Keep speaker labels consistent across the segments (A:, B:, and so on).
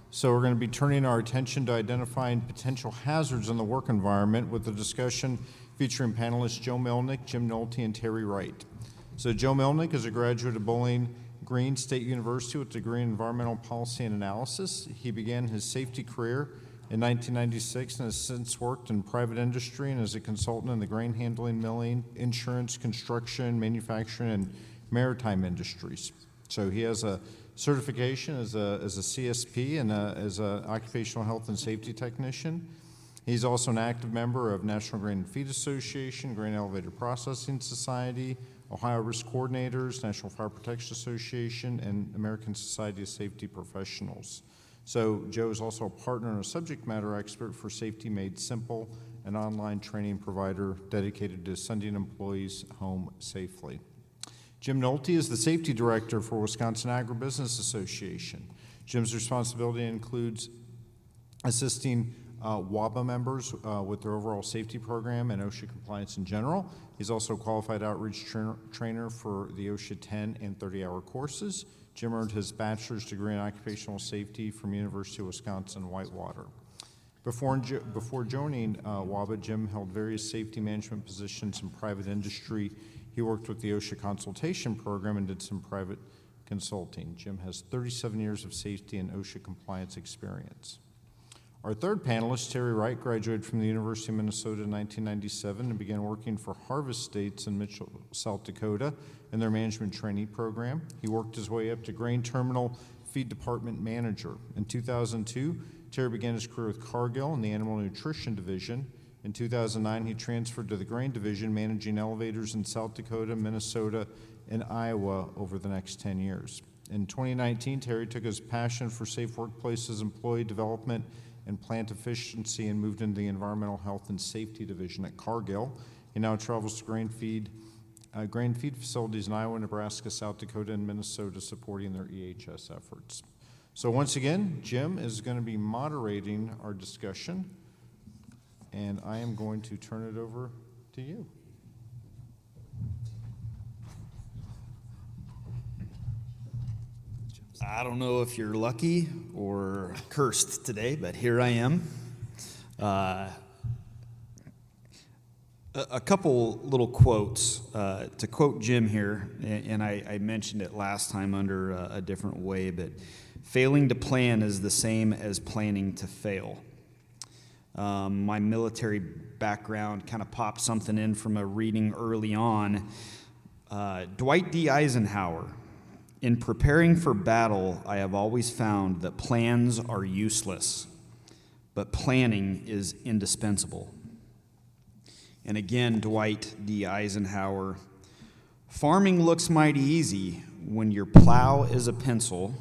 A: So we're going to be turning our attention to identifying potential hazards in the work environment with a discussion featuring panelists Joe Mlynek, Jim Nolte, and Terry Wright. So Joe Mlynek is a graduate of Bowling Green State University with a degree in environmental policy and analysis. He began his safety career in 1996 and has since worked in private industry and as a consultant in the grain handling, milling, insurance, construction, manufacturing, and maritime industries. So he has a certification as a CSP and as an occupational health and safety technician. He's also an active member of National Grain and Feed Association, Grain Elevator Processing Society, Ohio Risk Coordinators, National Fire Protection Association, and American Society of Safety Professionals. So Joe is also a partner and a subject matter expert for Safety Made Simple, an online training provider dedicated to sending employees home safely. Jim Nolte is the safety director for Wisconsin Agri Business Association. Jim's responsibility includes assisting WABA members with their overall safety program and OSHA compliance in general. He's also a qualified outreach trainer for the OSHA 10 and 30-hour courses. Jim earned his bachelor's degree in occupational safety from University of Wisconsin-Whitewater. Before joining WABA, Jim held various safety management positions in private industry. He worked with the OSHA Consultation program and did some private consulting. Jim has 37 years of safety and OSHA compliance experience. Our third panelist, Terry Wright, graduated from the University of Minnesota in 1997 and began working for Harvest States in Mitchell, South Dakota in their management trainee program. He worked his way up to grain terminal feed department manager. In 2002, Terry began his career with Cargill in the animal nutrition division. In 2009, he transferred to the grain division, managing elevators in South Dakota, Minnesota, and Iowa over the next 10 years. In 2019, Terry took his passion for safe workplaces, employee development, and plant efficiency and moved into the environmental health and safety division at Cargill. He now travels to grain feed facilities in Iowa, Nebraska, South Dakota, and Minnesota, supporting their EHS efforts. So once again, Jim is going to be moderating our discussion, and I am going to turn it over to you.
B: I don't know if you're lucky or cursed today, but here I am. A couple little quotes. To quote Jim here, and I mentioned it last time under a different way, but failing to plan is the same as planning to fail. My military background kind of popped something in from a reading early on. Dwight D. Eisenhower: in preparing for battle, I have always found that plans are useless, but planning is indispensable. And again, Dwight D. Eisenhower: farming looks mighty easy when your plow is a pencil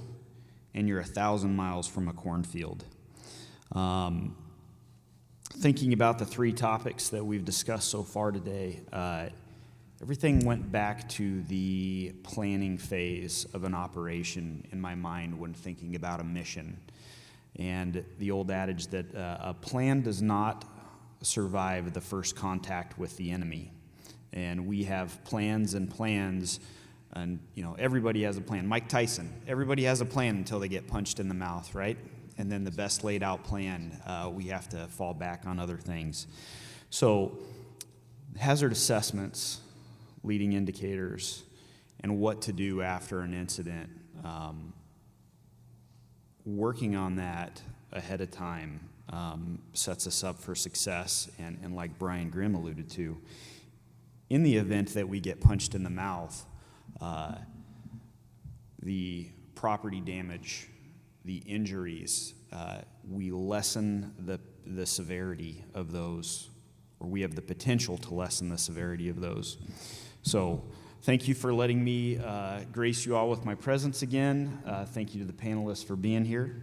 B: and you're 1,000 miles from a cornfield. Thinking about the three topics that we've discussed so far today, everything went back to the planning phase of an operation in my mind when thinking about a mission. And the old adage that a plan does not survive the first contact with the enemy. And we have plans, and everybody has a plan. Mike Tyson, everybody has a plan until they get punched in the mouth, right? And then the best laid out plan, we have to fall back on other things. So hazard assessments, leading indicators, and what to do after an incident. Working on that ahead of time sets us up for success, and like Brian Grimm alluded to, in the event that we get punched in the mouth, the property damage, the injuries, we lessen the severity of those, or we have the potential to lessen the severity of those. So thank you for letting me grace you all with my presence again. Thank you to the panelists for being here.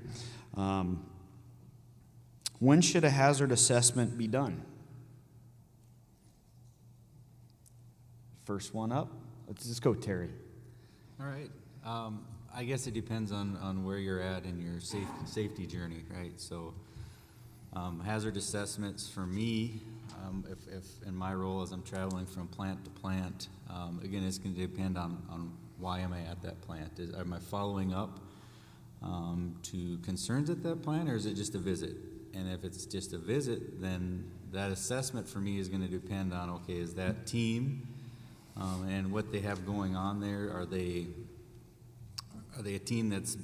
B: When should a hazard assessment be done? First one up. Let's just go, Terry.
C: All right. I guess it depends on where you're at in your safety journey, right? So hazard assessments for me, if in my role as I'm traveling from plant to plant, again, it's going to depend on why am I at that plant. Am I following up to concerns at that plant, or is it just a visit? And if it's just a visit, then that assessment for me is going to depend on, okay, is that team and what they have going on there, are they a team that's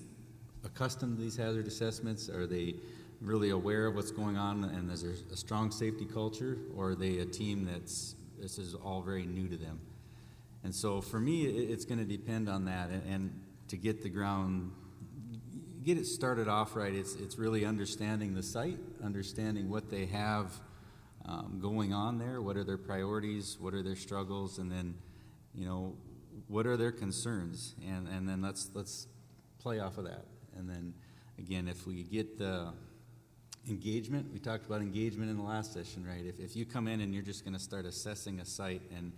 C: accustomed to these hazard assessments? Are they really aware of what's going on, and is there a strong safety culture, or are they a team this is all very new to them? And so for me, it's going to depend on that, and to get it started off right, it's really understanding the site, understanding what they have going on there, what are their priorities, what are their struggles, and then, what are their concerns, and then let's play off of that. And then again, if we get the engagement, we talked about engagement in the last session, right? If you come in and you're just going to start assessing a site and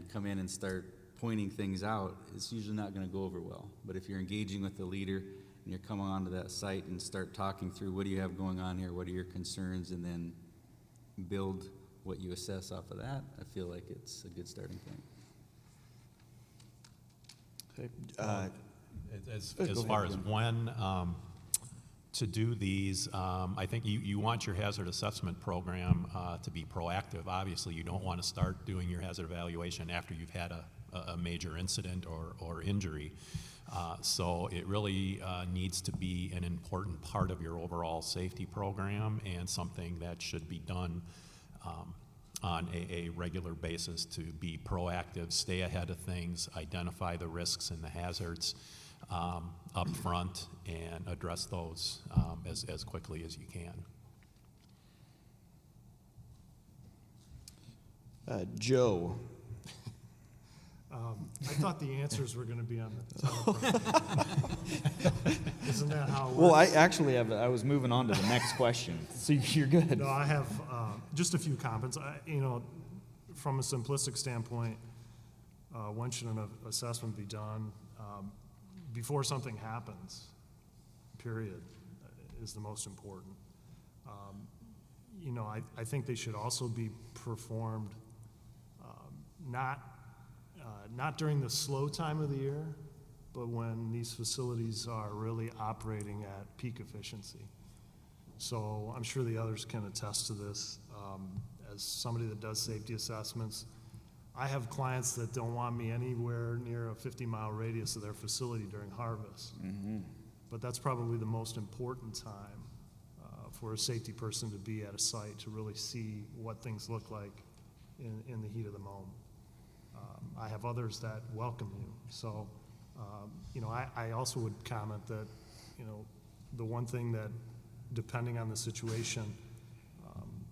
C: come in and start pointing things out, it's usually not going to go over well. But if you're engaging with the leader and you're coming onto that site and start talking through what do you have going on here, what are your concerns, and then build what you assess off of that, I feel like it's a good starting point.
B: Okay.
D: As far as when to do these, I think you want your hazard assessment program to be proactive. Obviously, you don't want to start doing your hazard evaluation after you've had a major incident or injury. So it really needs to be an important part of your overall safety program, and something that should be done on a regular basis to be proactive, stay ahead of things, identify the risks and the hazards up front, and address those as quickly as you can.
B: Joe.
E: I thought the answers were going to be on the teleprompter. Isn't that how it works?
B: Well, I was moving on to the next question, so you're good.
E: No, I have just a few comments. From a simplistic standpoint, when should an assessment be done? Before something happens, period, is the most important. I think they should also be performed not during the slow time of the year, but when these facilities are really operating at peak efficiency. So I'm sure the others can attest to this. As somebody that does safety assessments, I have clients that don't want me anywhere near a 50-mile radius of their facility during harvest. Mm-hmm. But that's probably the most important time for a safety person to be at a site to really see what things look like in the heat of the moment. I have others that welcome you. So, I also would comment that, the one thing that, depending on the situation,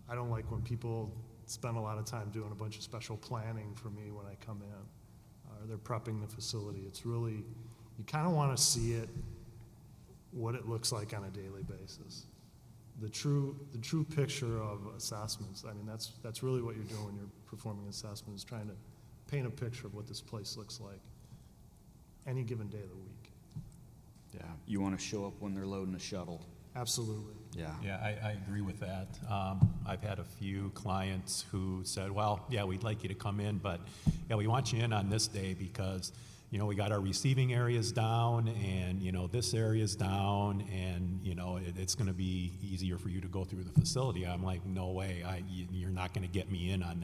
E: I don't like when people spend a lot of time doing a bunch of special planning for me when I come in, or they're prepping the facility. It's really, you kind of want to see it, what it looks like on a daily basis. The true picture of assessments. I mean, that's really what you're doing when you're performing assessments, trying to paint a picture of what this place looks like any given day of the week.
B: Yeah, you want to show up when they're loading a shuttle.
E: Absolutely.
B: Yeah.
D: Yeah, I agree with that. I've had a few clients who said, well, yeah, we'd like you to come in, but yeah, we want you in on this day because, we got our receiving areas down, and, this area's down, and, it's going to be easier for you to go through the facility. I'm like, no way. You're not going to get me in on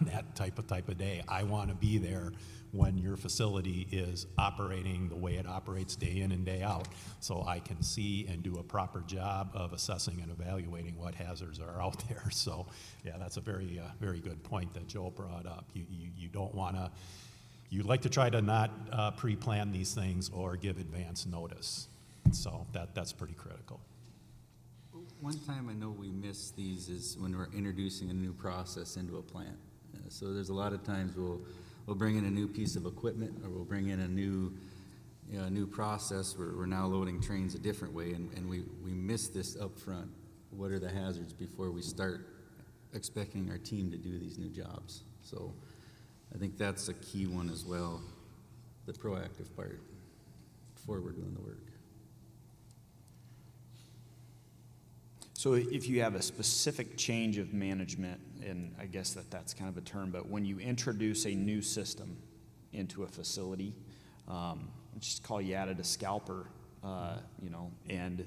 D: that type of day. I want to be there when your facility is operating the way it operates day in and day out, so I can see and do a proper job of assessing and evaluating what hazards are out there. So, yeah, that's a very good point that Joe brought up. You don't want to. You'd like to try to not pre-plan these things or give advance notice. So that's pretty critical.
C: One time I know we miss these is when we're introducing a new process into a plant. So there's a lot of times we'll bring in a new piece of equipment, or we'll bring in a new process where we're now loading trains a different way, and we miss this up front. What are the hazards before we start expecting our team to do these new jobs? So I think that's a key one as well, the proactive part, before we're doing the work.
B: So if you have a specific change of management, and I guess that's kind of a term, but when you introduce a new system into a facility, let's just call you added a scalper and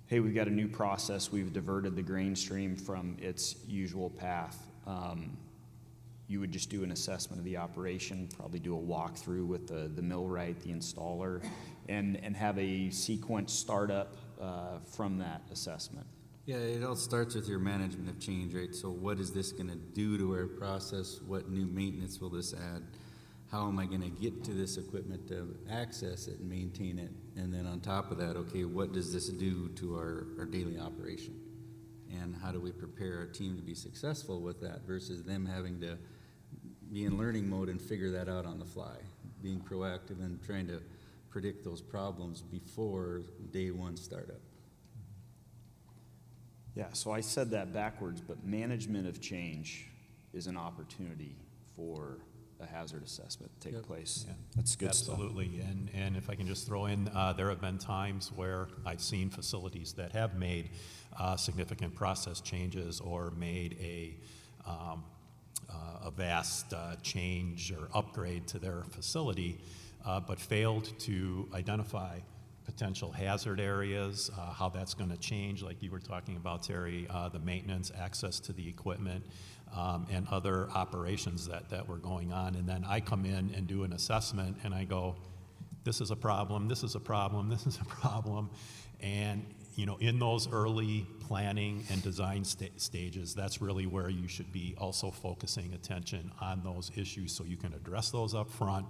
B: hey, we've got a new process, we've diverted the grain stream from its usual path. You would just do an assessment of the operation, probably do a walkthrough with the millwright, the installer, and have a sequence startup from that assessment.
C: Yeah, it all starts with your management of change, right? So what is this going to do to our process? What new maintenance will this add? How am I going to get to this equipment to access it and maintain it? And then on top of that, okay, what does this do to our daily operation? And how do we prepare our team to be successful with that versus them having to be in learning mode and figure that out on the fly, being proactive and trying to predict those problems before day one startup.
B: Yeah, so I said that backwards, but management of change is an opportunity for a hazard assessment to take place.
D: Yeah.
B: That's good stuff.
D: Absolutely, and if I can just throw in, there have been times where I've seen facilities that have made significant process changes or made a vast change or upgrade to their facility, but failed to identify potential hazard areas, how that's going to change, like you were talking about, Terry, the maintenance, access to the equipment, and other operations that were going on. And then I come in and do an assessment, and I go, this is a problem, this is a problem, this is a problem. And in those early planning and design stages, that's really where you should be also focusing attention on those issues so you can address those up front,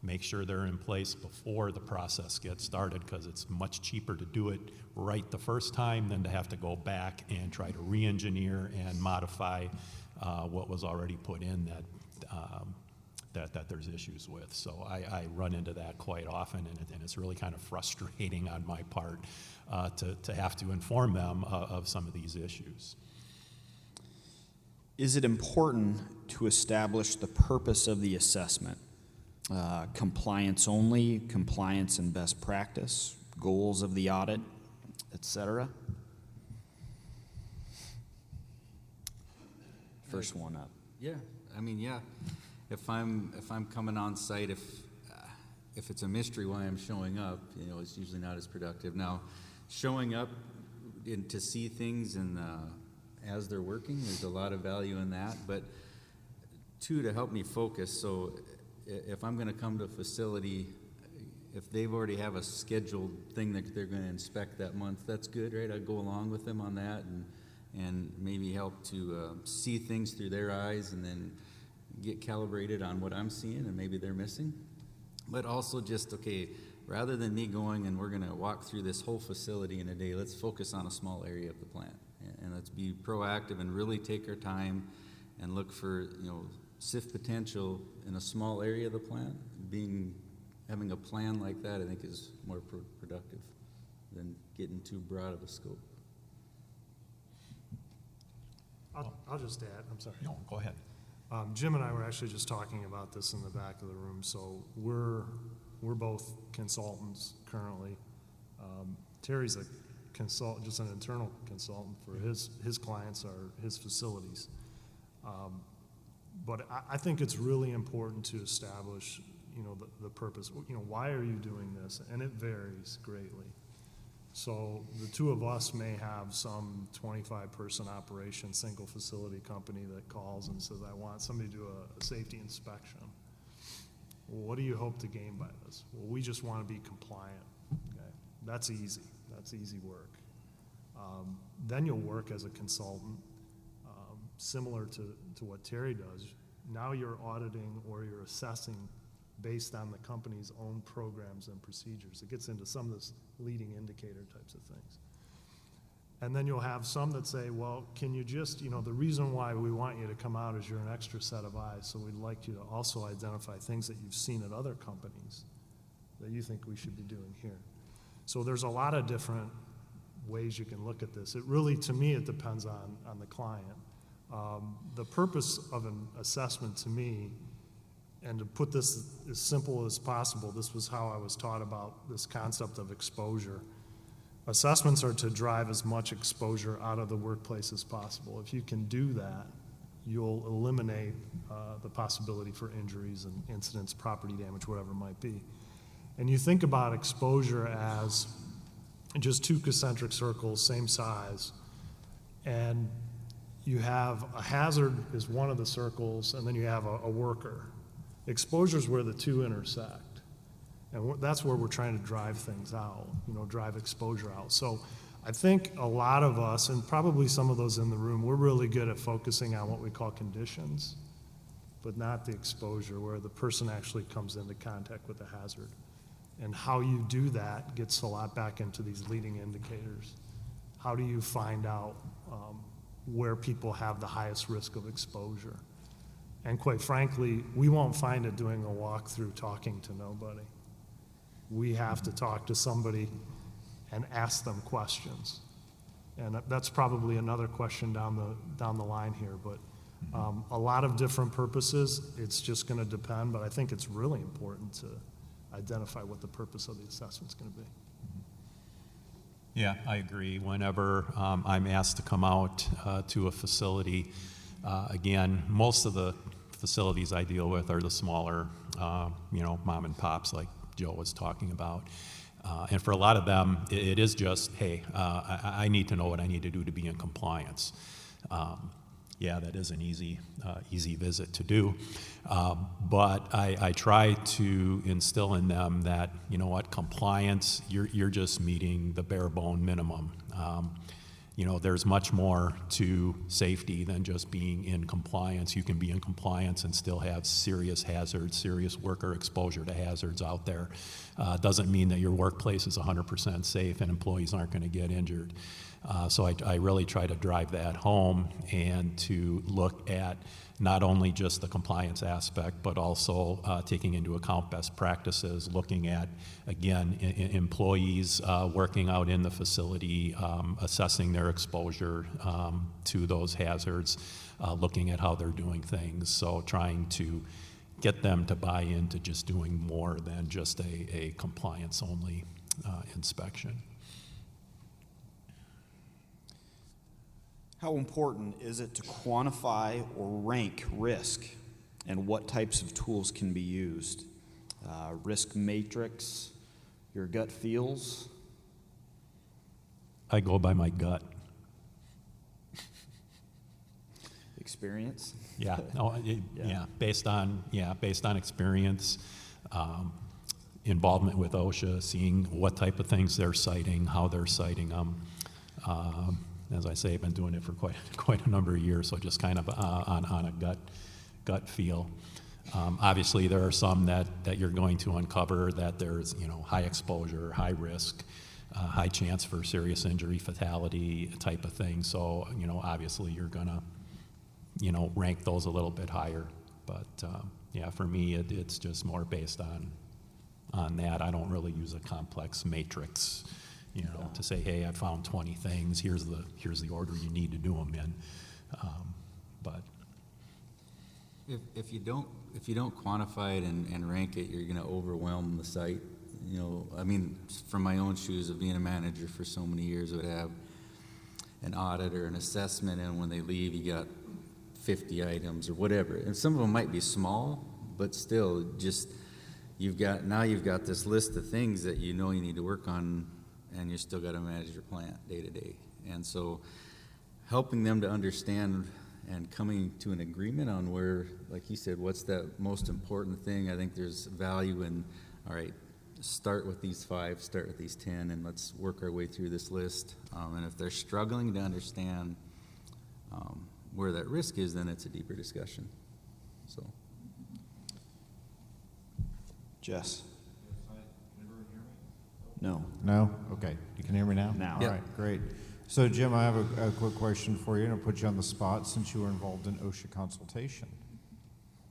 D: make sure they're in place before the process gets started, because it's much cheaper to do it right the first time than to have to go back and try to re-engineer and modify what was already put in that there's issues with. So I run into that quite often, and it's really kind of frustrating on my part to have to inform them of some of these issues.
B: Is it important to establish the purpose of the assessment? Compliance only, compliance and best practice, goals of the audit, etc.? First one up.
C: Yeah, I mean, yeah. If I'm coming on site, if it's a mystery why I'm showing up, it's usually not as productive. Now, showing up to see things and as they're working, there's a lot of value in that. But two, to help me focus. So if I'm going to come to a facility, if they've already have a scheduled thing that they're going to inspect that month, that's good, right? I'd go along with them on that and maybe help to see things through their eyes and then get calibrated on what I'm seeing and maybe they're missing. But also just, okay, rather than me going and we're going to walk through this whole facility in a day, let's focus on a small area of the plant. And let's be proactive and really take our time and look for, sift potential in a small area of the plant. Having a plan like that, I think, is more productive than getting too broad of a scope.
E: I'll just add, I'm sorry.
D: No, go ahead.
E: Jim and I were actually just talking about this in the back of the room. So we're both consultants currently. Terry's a consultant, just an internal consultant for his clients are his facilities. But I think it's really important to establish, the purpose. Why are you doing this? And it varies greatly. So the two of us may have some 25-person operation, single facility company that calls and says, I want somebody to do a safety inspection. Well, what do you hope to gain by this? Well, we just want to be compliant. Okay? That's easy. That's easy work. Then you'll work as a consultant, similar to what Terry does. Now you're auditing or you're assessing based on the company's own programs and procedures. It gets into some of this leading indicator types of things. And then you'll have some that say, well, can you just, the reason why we want you to come out is you're an extra set of eyes, so we'd like you to also identify things that you've seen at other companies that you think we should be doing here. So there's a lot of different ways you can look at this. It really, to me, it depends on the client. The purpose of an assessment to me, and to put this as simple as possible, this was how I was taught about this concept of exposure. Assessments are to drive as much exposure out of the workplace as possible. If you can do that, you'll eliminate the possibility for injuries and incidents, property damage, whatever it might be. And you think about exposure as just two concentric circles, same size, and you have a hazard is one of the circles, and then you have a worker. Exposure is where the two intersect, and that's where we're trying to drive things out, drive exposure out. So I think a lot of us, and probably some of those in the room, we're really good at focusing on what we call conditions, but not the exposure, where the person actually comes into contact with the hazard. And how you do that gets a lot back into these leading indicators. How do you find out where people have the highest risk of exposure? And quite frankly, we won't find it doing a walkthrough talking to nobody. We have to talk to somebody and ask them questions. And that's probably another question down the line here, but a lot of different purposes, it's just gonna depend, but I think it's really important to identify what the purpose of the assessment's gonna be.
D: Yeah, I agree. Whenever I'm asked to come out to a facility, again, most of the facilities I deal with are the smaller, mom and pops like Joe was talking about. And for a lot of them, it is just, hey, I need to know what I need to do to be in compliance. Yeah, that is an easy visit to do. But I try to instill in them that, compliance, you're just meeting the bare bone minimum. There's much more to safety than just being in compliance. You can be in compliance and still have serious hazards, serious worker exposure to hazards out there. Doesn't mean that your workplace is 100% safe and employees aren't going to get injured. So I really try to drive that home and to look at not only just the compliance aspect, but also taking into account best practices, looking at, again, employees working out in the facility, assessing their exposure to those hazards, looking at how they're doing things. So trying to get them to buy into just doing more than just a compliance-only inspection.
B: How important is it to quantify or rank risk, and what types of tools can be used? Risk matrix, your gut feels?
D: I go by my gut.
B: Experience?
D: Yeah, based on experience, involvement with OSHA, seeing what type of things they're citing, how they're citing them. As I say, I've been doing it for quite a number of years, so just kind of on a gut feel. Obviously, there are some that you're going to uncover that there's high exposure, high risk, high chance for serious injury, fatality type of thing. So obviously you're gonna rank those a little bit higher. But for me, it's just more based on that. I don't really use a complex matrix. To say, hey, I found 20 things. Here's the order you need to do them in. But
C: if you don't quantify it and rank it, you're going to overwhelm the site. From my own shoes of being a manager for so many years, I would have an audit or an assessment, and when they leave, you got 50 items or whatever. And some of them might be small, but still, just you've got this list of things that you need to work on. And you still got to manage your plant day to day. And so helping them to understand and coming to an agreement on where, like he said, what's that most important thing. I think there's value in, all right, start with these 5, start with these 10, and let's work our way through this list. And if they're struggling to understand where that risk is, then it's a deeper discussion. So,
B: Jess? No.
A: No? Okay. You can hear me now?
B: Now.
A: All
C: Yep.
A: right, great. So, Jim, I have a quick question for you, and I'll put you on the spot since you were involved in OSHA Consultation,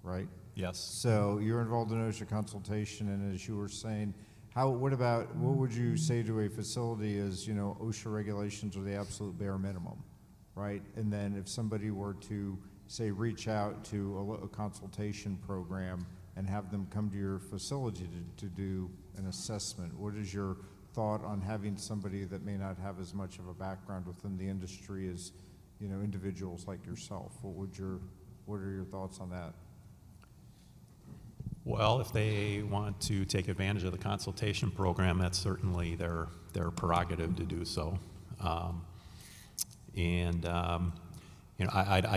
A: right?
D: yes,
A: So you're involved in OSHA Consultation, and as you were saying, what would you say to a facility as, OSHA regulations are the absolute bare minimum, right? And then if somebody were to, say, reach out to a consultation program and have them come to your facility to do an assessment, what is your thought on having somebody that may not have as much of a background within the industry as, individuals like yourself? What are your thoughts on that?
D: Well, if they want to take advantage of the consultation program, that's certainly their prerogative to do so. I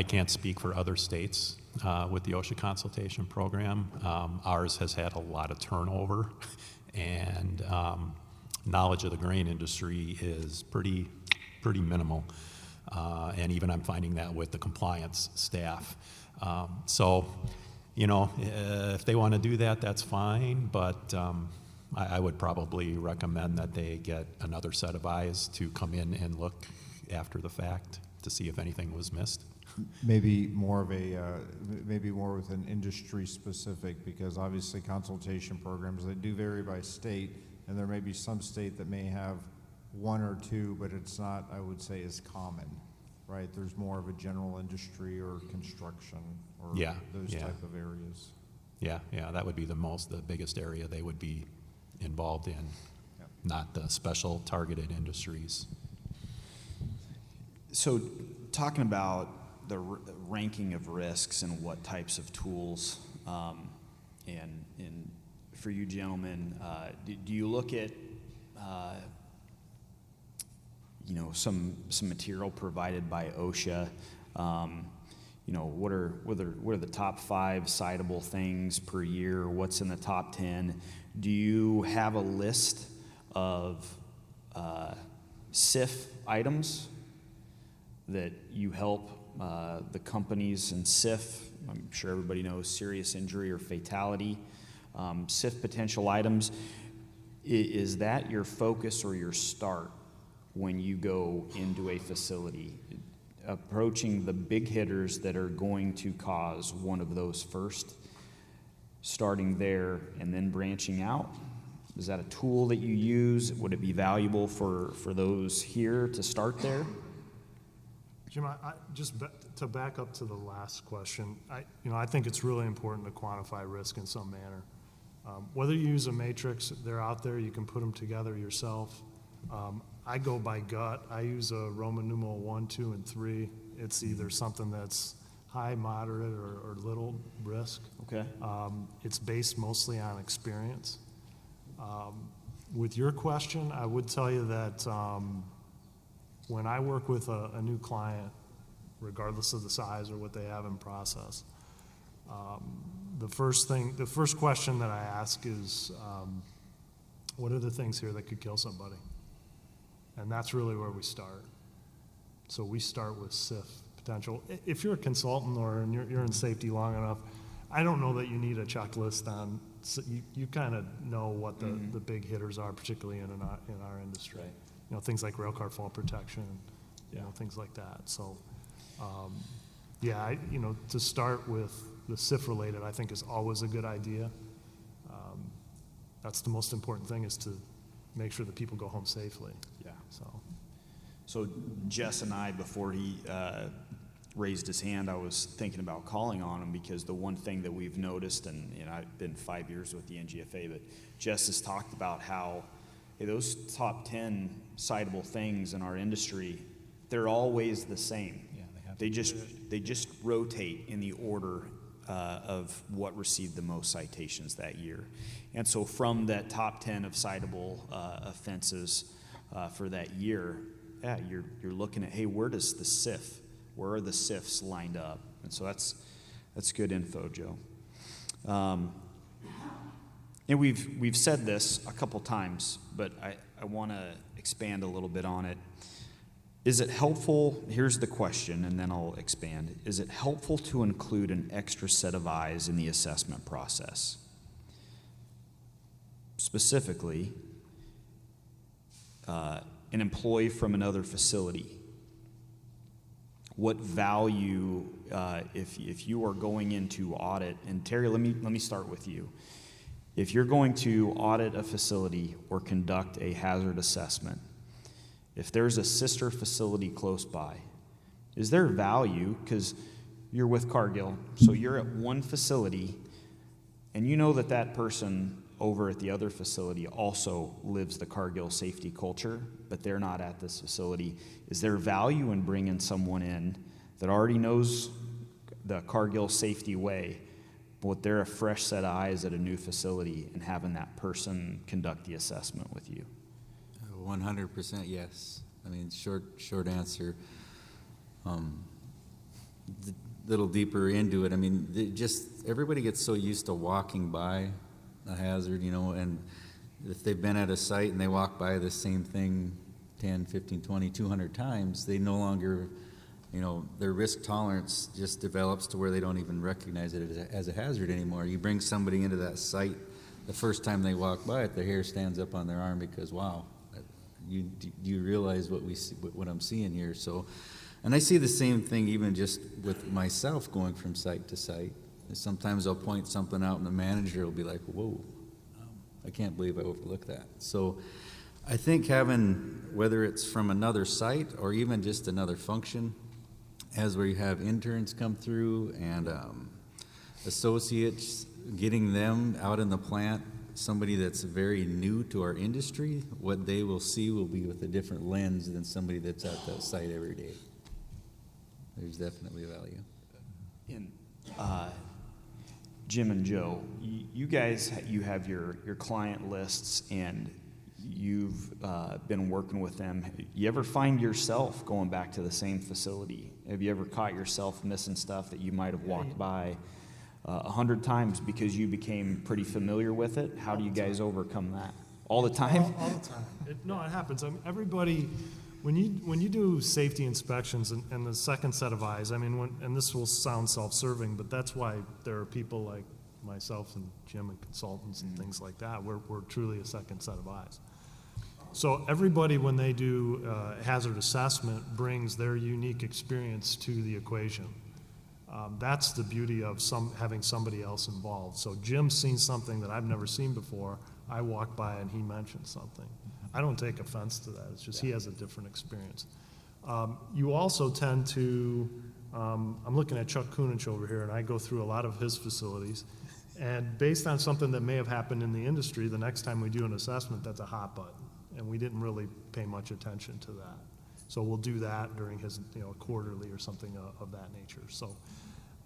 D: can't speak for other states with the OSHA consultation program. Ours has had a lot of turnover, and knowledge of the grain industry is pretty minimal. And even I'm finding that with the compliance staff. If they want to do that, that's fine, but I would probably recommend that they get another set of eyes to come in and look after the fact to see if anything was missed.
A: Maybe more with an industry specific, because obviously consultation programs, they do vary by state, and there may be some state that may have one or two, but it's not, I would say, as common, right? There's more of a general industry or construction or those type of areas.
D: Yeah, that would be the biggest area they would be involved in, not the special targeted industries.
B: So, talking about the ranking of risks and what types of tools, and for you gentlemen, do you look at some material provided by OSHA? What are the top 5 citable things per year? What's in the top 10? Do you have a list of SIF items that you help the companies in SIF? I'm sure everybody knows serious injury or fatality. SIF potential items. Is that your focus or your start when you go into a facility? Approaching the big hitters that are going to cause one of those first, starting there and then branching out? Is that a tool that you use? Would it be valuable for those here to start there?
E: Jim, to back up to the last question, I think it's really important to quantify risk in some manner. Whether you use a matrix, they're out there, you can put them together yourself. I go by gut. I use a Roman numeral 1, 2, and 3. It's either something that's high, moderate, or little risk.
B: Okay.
E: It's based mostly on experience. With your question, I would tell you that when I work with a new client, regardless of the size or what they have in process, the first question that I ask is, what are the things here that could kill somebody? And that's really where we start. So we start with SIF potential. If you're a consultant or you're in safety long enough, I don't know that you need a checklist on. So you kind of know what the big hitters are, particularly in our industry. Right. Things like railcar fall protection, things like that. So, to start with the SIF related, I think is always a good idea. That's the most important thing, is to make sure that people go home safely.
B: Yeah.
E: So
B: Jess and I, before he raised his hand, I was thinking about calling on him, because the one thing that we've noticed, and I've been 5 years with the NGFA, but Jess has talked about how those top 10 citable things in our industry, they're always the same.
D: Yeah,
B: they just rotate in the order of what received the most citations that year. And so from that top 10 of citable offenses for that year, you're looking at, hey, where are the SIFs lined up? And so that's good info, Joe. And we've said this a couple times, but I want to expand a little bit on it. Is it helpful? Here's the question, and then I'll expand. Is it helpful to include an extra set of eyes in the assessment process? Specifically, an employee from another facility. What value, if you are going into audit, and Terry, let me start with you. If you're going to audit a facility or conduct a hazard assessment, if there's a sister facility close by, is there value, because you're with Cargill, so you're at one facility, and you know that person over at the other facility also lives the Cargill safety culture, but they're not at this facility. Is there value in bringing someone in that already knows the Cargill safety way, But they're a fresh set of eyes at a new facility and having that person conduct the assessment with you.
C: 100% yes. I mean, short answer. Little deeper into it. I mean, everybody gets so used to walking by a hazard, and if they've been at a site and they walk by the same thing 10, 15, 20, 200 times, they no longer, their risk tolerance just develops to where they don't even recognize it as a hazard anymore. You bring somebody into that site, the first time they walk by it, their hair stands up on their arm because, wow, do you realize what I'm seeing here? So, and I see the same thing even just with myself going from site to site. Sometimes I'll point something out and the manager will be like, whoa, I can't believe I overlooked that. So I think having, whether it's from another site or even just another function, as where you have interns come through and associates, getting them out in the plant, somebody that's very new to our industry, what they will see will be with a different lens than somebody that's at that site every day. There's definitely value.
B: And Jim and Joe, you guys, you have your client lists and you've been working with them. You ever find yourself going back to the same facility? Have you ever caught yourself missing stuff that you might have walked by 100 times because you became pretty familiar with it? How do you guys overcome that? All the time?
E: All the time. It happens. I mean, everybody, when you do safety inspections and the second set of eyes, I mean, and this will sound self-serving, but that's why there are people like myself and Jim and consultants and things like that. We're truly a second set of eyes. So everybody, when they do hazard assessment, brings their unique experience to the equation. That's the beauty of having somebody else involved. So Jim's seen something that I've never seen before. I walk by and he mentions something. I don't take offense to that. It's just he has a different experience. You also tend to, I'm looking at Chuck Kunich over here, and I go through a lot of his facilities. And based on something that may have happened in the industry, the next time we do an assessment, that's a hot button. And we didn't really pay much attention to that. So we'll do that during his quarterly or something of that nature. So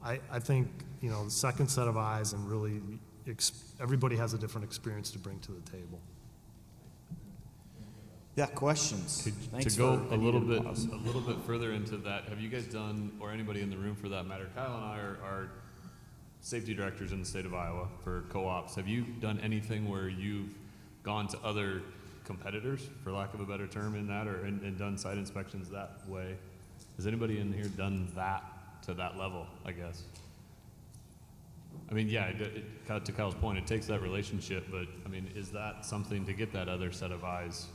E: I think the second set of eyes, and really everybody has a different experience to bring to the table.
B: Yeah, questions. Thanks
F: to go
B: for
F: a little
B: pause.
F: bit further into that, have you guys done, or anybody in the room for that matter, Kyle and I are safety directors in the state of Iowa for co-ops. Have you done anything where you've gone to other competitors, for lack of a better term, in that, and done site inspections that way? Has anybody in here done that to that level, I guess? I mean, yeah, to Kyle's point, it takes that relationship, but I mean, is that something to get that other set of eyes?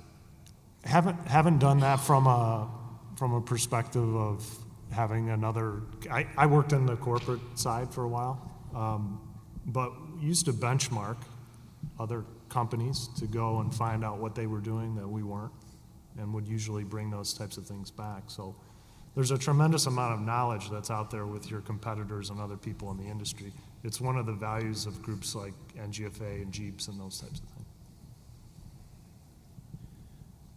E: Haven't done that from a perspective of having another. I worked in the corporate side for a while, but used to benchmark other companies to go and find out what they were doing that we weren't, and would usually bring those types of things back. So there's a tremendous amount of knowledge that's out there with your competitors and other people in the industry. It's one of the values of groups like NGFA and Jeeps and those types of things.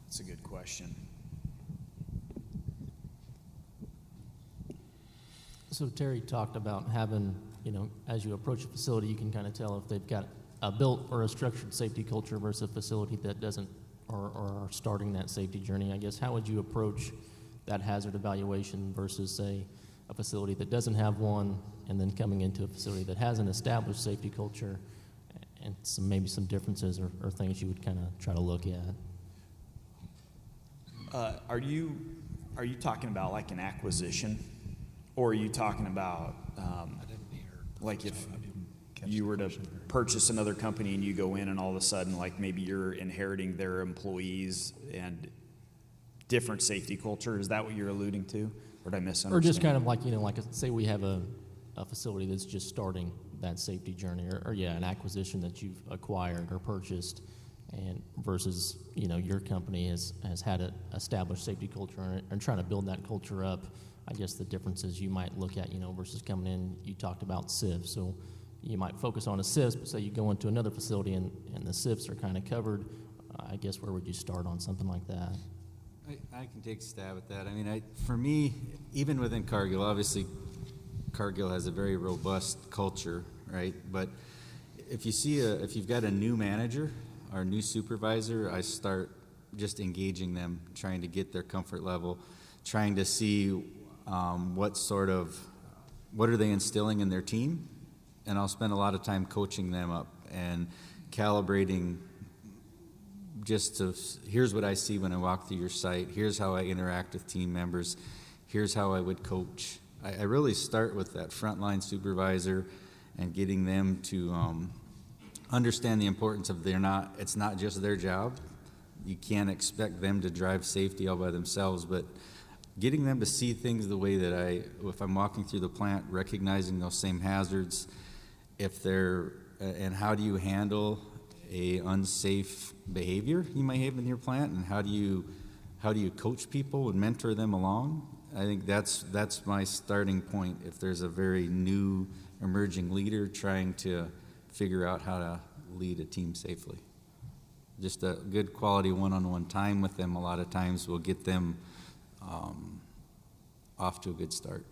B: That's a good question.
G: So Terry talked about having, as you approach a facility, you can kind of tell if they've got a built or a structured safety culture versus a facility that doesn't, or are starting that safety journey. I guess, how would you approach that hazard evaluation versus, say, a facility that doesn't have one, and then coming into a facility that has an established safety culture, and maybe some differences or things you would kind of try to look at?
B: Are you talking about like an acquisition, or are you talking about like if you were to purchase another company and you go in and all of a sudden, like maybe you're inheriting their employees and different safety culture? Is that what you're alluding to, or did I misunderstand?
G: Or just kind of like, say we have a facility that's just starting that safety journey, or an acquisition that you've acquired or purchased, and versus, your company has had an established safety culture and trying to build that culture up. I guess the differences you might look at, versus coming in, you talked about SIFs. So you might focus on a SIFs, but say you go into another facility and the SIFs are kind of covered. I guess where would you start on something like that?
C: I can take a stab at that. I mean, for me, even within Cargill, obviously Cargill has a very robust culture, right? But if you've got a new manager or a new supervisor, I start just engaging them, trying to get their comfort level, trying to see what are they instilling in their team, and I'll spend a lot of time coaching them up and calibrating here's what I see when I walk through your site, here's how I interact with team members, here's how I would coach. I really start with that frontline supervisor and getting them to understand the importance of it's not just their job. You can't expect them to drive safety all by themselves, but getting them to see things the way that if I'm walking through the plant, recognizing those same hazards, and how do you handle a unsafe behavior you might have in your plant, and how do you coach people and mentor them along? I think that's my starting point. If there's a very new emerging leader trying to figure out how to lead a team safely, just a good quality one-on-one time with them a lot of times will get them off to a good start.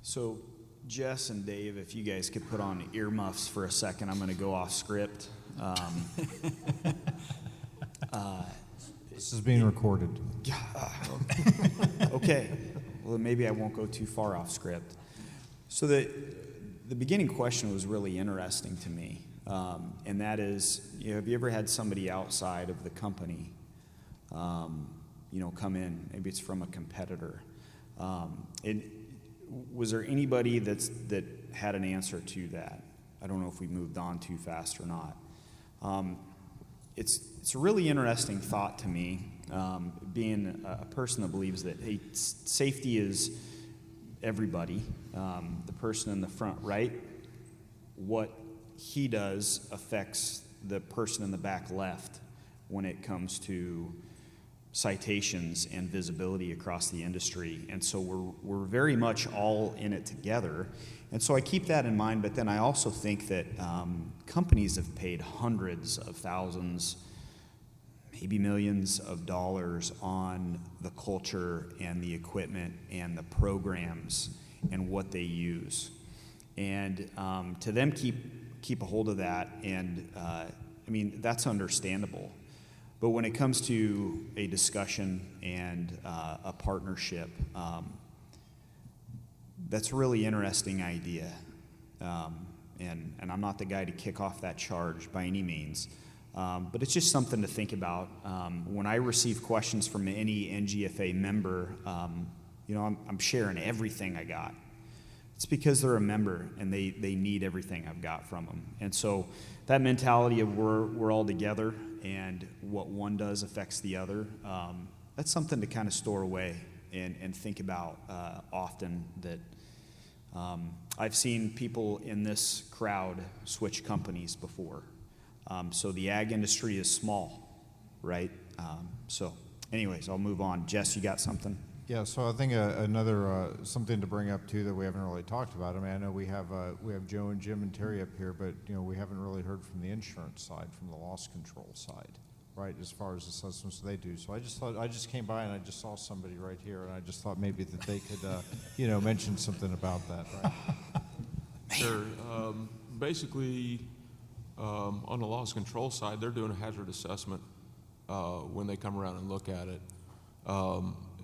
B: So Jess and Dave, if you guys could put on earmuffs for a second, I'm going to go off script.
A: This is being recorded.
B: Okay, well maybe I won't go too far off script. So the beginning question was really interesting to me, and that is, have you ever had somebody outside of the company, come in? Maybe it's from a competitor. And was there anybody that had an answer to that? I don't know if we moved on too fast or not. It's a really interesting thought to me, being a person that believes that safety is everybody. The person in the front right, what he does affects the person in the back left when it comes to citations and visibility across the industry. And so we're very much all in it together. And so I keep that in mind, but then I also think that companies have paid hundreds of thousands, maybe millions of dollars on the culture and the equipment and the programs and what they use. And to them keep a hold of that, and that's understandable. But when it comes to a discussion and a partnership, that's a really interesting idea. And I'm not the guy to kick off that charge by any means. But it's just something to think about. When I receive questions from any NGFA member, I'm sharing everything I got. It's because they're a member and they need everything I've got from them. And so that mentality of we're all together and what one does affects the other, that's something to kind of store away and think about often. That I've seen people in this crowd switch companies before. So the ag industry is small, right? So anyways, I'll move on. Jess, you got something?
A: Yeah, so I think another something to bring up too that we haven't really talked about. I know we have Joe and Jim and Terry up here, but we haven't really heard from the insurance side, from the loss control side, right? As far as assessments they do. So I just came by and I just saw somebody right here, and I just thought maybe that they could mention something about that, right?
H: Sure. Basically, on the loss control side, they're doing a hazard assessment when they come around and look at it.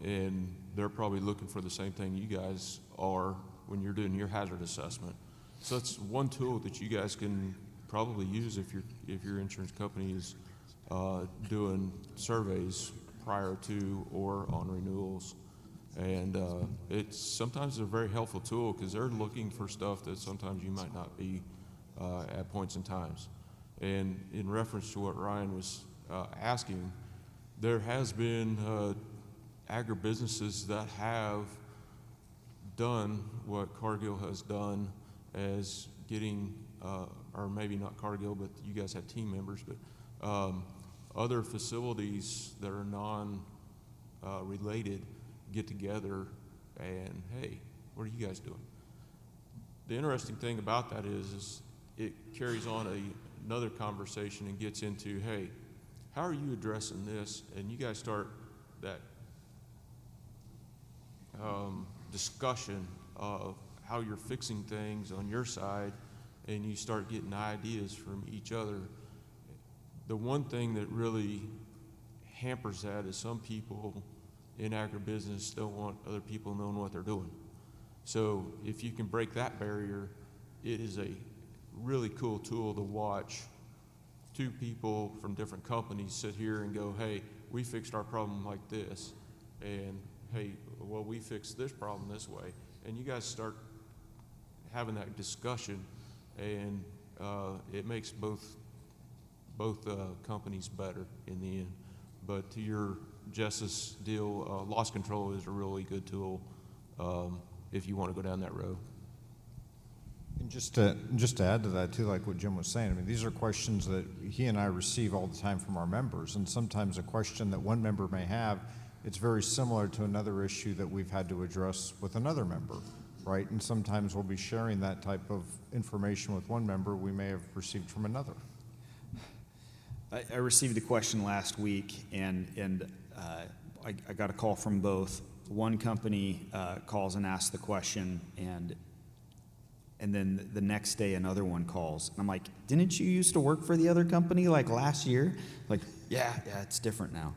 H: And they're probably looking for the same thing you guys are when you're doing your hazard assessment. So that's one tool that you guys can probably use if your insurance company is doing surveys prior to or on renewals. And it's sometimes a very helpful tool because they're looking for stuff that sometimes you might not be at points in times. And in reference to what Ryan was asking, there has been agribusinesses that have done what Cargill has done as getting, or maybe not Cargill, but you guys have team members, but other facilities that are non-related get together and, hey, what are you guys doing? The interesting thing about that is it carries on another conversation and gets into, hey, how are you addressing this? And you guys start that discussion of how you're fixing things on your side, and you start getting ideas from each other. The one thing that really hampers that is some people in agribusiness don't want other people knowing what they're doing. So if you can break that barrier, it is a really cool tool to watch two people from different companies sit here and go, hey, we fixed our problem like this, and hey, well, we fixed this problem this way. And you guys start having that discussion, and it makes both companies better in the end. But to your Jess's deal, loss control is a really good tool if you want to go down that road.
A: And just to add to that too, like what Jim was saying, I mean, these are questions that he and I receive all the time from our members, and sometimes a question that one member may have, it's very similar to another issue that we've had to address with another member, right? And sometimes we'll be sharing that type of information with one member we may have received from another.
B: I received a question last week, and I got a call from both. One company calls and asks the question, and then the next day another one calls. And I'm like, didn't you used to work for the other company like last year? Like, yeah, it's different now.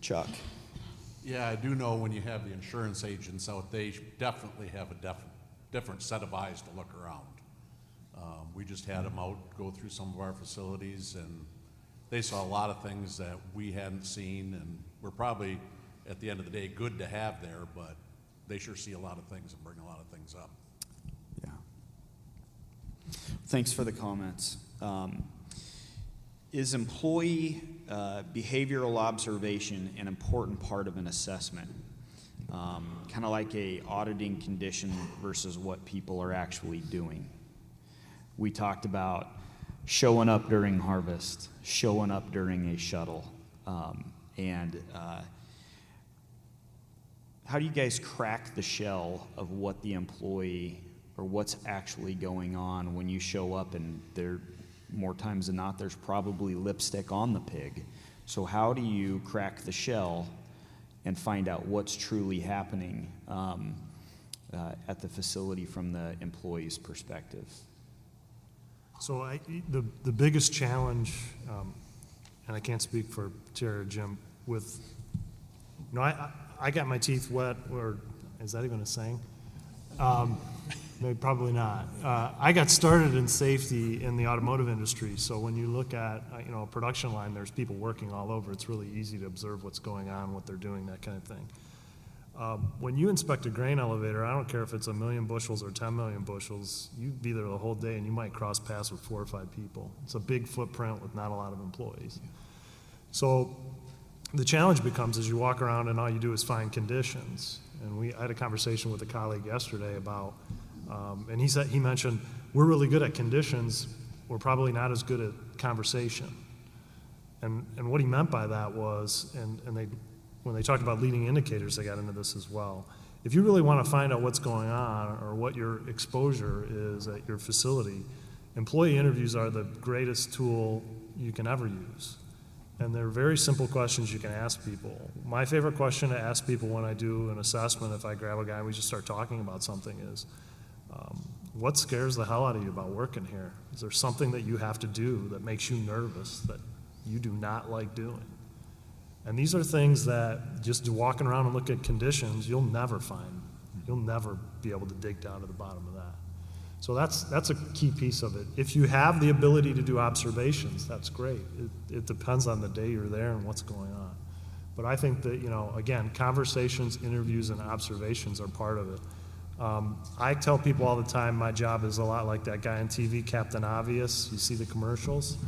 B: Chuck.
I: Yeah, I do know when you have the insurance agents out, they definitely have a different set of eyes to look around. We just had them out go through some of our facilities, and they saw a lot of things that we hadn't seen, and we're probably, at the end of the day, good to have there, but they sure see a lot of things and bring a lot of things up.
B: Yeah. Thanks for the comments. Is employee behavioral observation an important part of an assessment? Kind of like a auditing condition versus what people are actually doing. We talked about showing up during harvest, showing up during a shuttle, and how do you guys crack the shell of what the employee or what's actually going on when you show up and there, more times than not, there's probably lipstick on the pig. So how do you crack the shell and find out what's truly happening at the facility from the employee's perspective?
E: So the biggest challenge, and I can't speak for Terry or Jim, with, you know, I got my teeth wet, or is that even a saying? Maybe probably not. I got started in safety in the automotive industry, so when you look at a production line, there's people working all over. It's really easy to observe what's going on, what they're doing, that kind of thing. When you inspect a grain elevator, I don't care if it's 1 million bushels or 10 million bushels, you'd be there the whole day and you might cross paths with 4 or 5 people. It's a big footprint with not a lot of employees. So the challenge becomes as you walk around and all you do is find conditions. And I had a conversation with a colleague yesterday about, and he mentioned, we're really good at conditions, we're probably not as good at conversation. And what he meant by that was, when they talked about leading indicators, they got into this as well. If you really want to find out what's going on or what your exposure is at your facility, employee interviews are the greatest tool you can ever use. And they're very simple questions you can ask people. My favorite question to ask people when I do an assessment, if I grab a guy and we just start talking about something, is, what scares the hell out of you about working here? Is there something that you have to do that makes you nervous, that you do not like doing? And these are things that just walking around and look at conditions, you'll never find. You'll never be able to dig down to the bottom of that. So that's a key piece of it. If you have the ability to do observations, that's great. It depends on the day you're there and what's going on. But I think that, again, conversations, interviews, and observations are part of it. I tell people all the time my job is a lot like that guy on TV, Captain Obvious. You see the commercials?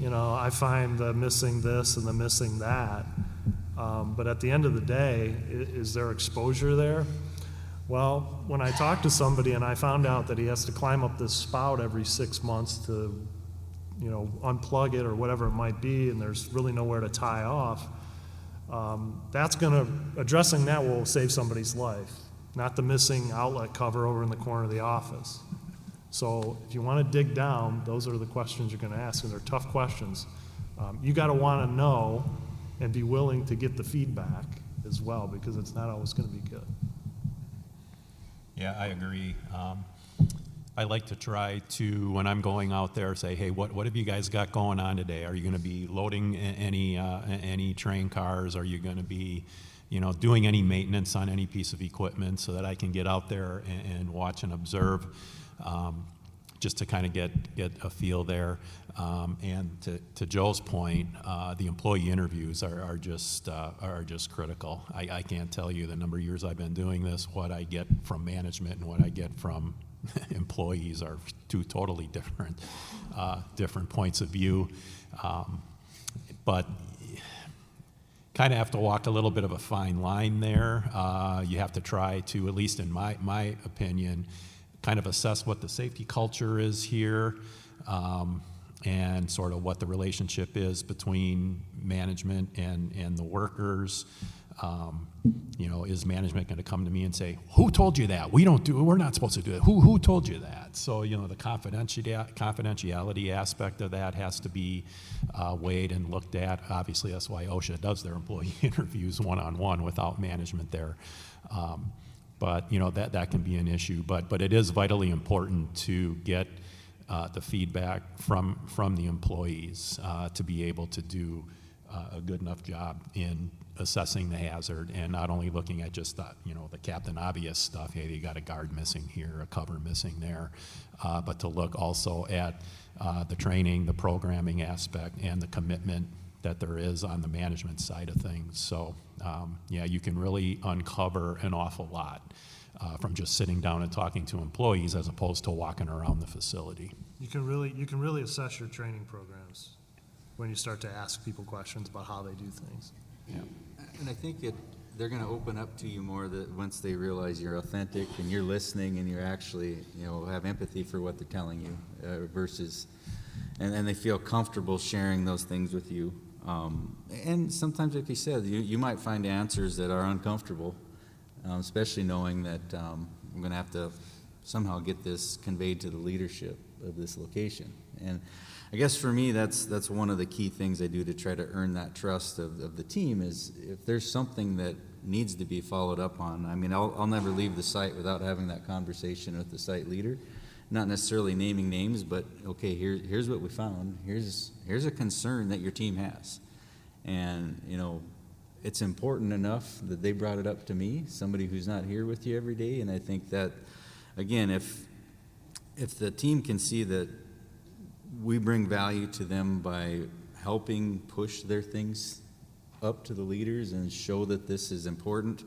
E: I find the missing this and the missing that. But at the end of the day, is there exposure there? Well, when I talked to somebody and I found out that he has to climb up this spout every 6 months to, unplug it or whatever it might be, and there's really nowhere to tie off, addressing that will save somebody's life, not the missing outlet cover over in the corner of the office. So if you want to dig down, those are the questions you're going to ask, and they're tough questions. You got to want to know and be willing to get the feedback as well, because it's not always going to be good.
D: Yeah, I agree. I like to try to, when I'm going out there, say, hey, what have you guys got going on today? Are you going to be loading any train cars? Are you going to be, doing any maintenance on any piece of equipment, so that I can get out there and watch and observe, just to kind of get a feel there. And to Joe's point, the employee interviews are just critical. I can't tell you the number of years I've been doing this, what I get from management and what I get from employees are two totally different points of view. But kind of have to walk a little bit of a fine line there. You have to try to, at least in my opinion, kind of assess what the safety culture is here, and sort of what the relationship is between management and the workers. Is management going to come to me and say, who told you that? We're not supposed to do it. Who told you that? So, the confidentiality aspect of that has to be weighed and looked at. Obviously, that's why OSHA does their employee interviews one-on-one without management there. But, that can be an issue. But it is vitally important to get the feedback from the employees to be able to do a good enough job in assessing the hazard, and not only looking at just the captain obvious stuff. Hey, you got a guard missing here, a cover missing there, but to look also at the training, the programming aspect, and the commitment that there is on the management side of things. So, you can really uncover an awful lot from just sitting down and talking to employees, as opposed to walking around the facility.
E: You can really assess your training programs when you start to ask people questions about how they do things.
D: Yeah.
C: And I think they're going to open up to you more that once they realize you're authentic and you're listening and you're actually, have empathy for what they're telling you, versus, and they feel comfortable sharing those things with you. And sometimes, like you said, you might find answers that are uncomfortable, especially knowing that I'm going to have to somehow get this conveyed to the leadership of this location. And I guess for me, that's one of the key things I do to try to earn that trust of the team, is if there's something that needs to be followed up on. I mean, I'll never leave the site without having that conversation with the site leader, not necessarily naming names, but okay, here's what we found. Here's a concern that your team has, and it's important enough that they brought it up to me, somebody who's not here with you every day. And I think that, again, if the team can see that we bring value to them by helping push their things up to the leaders and show that this is important.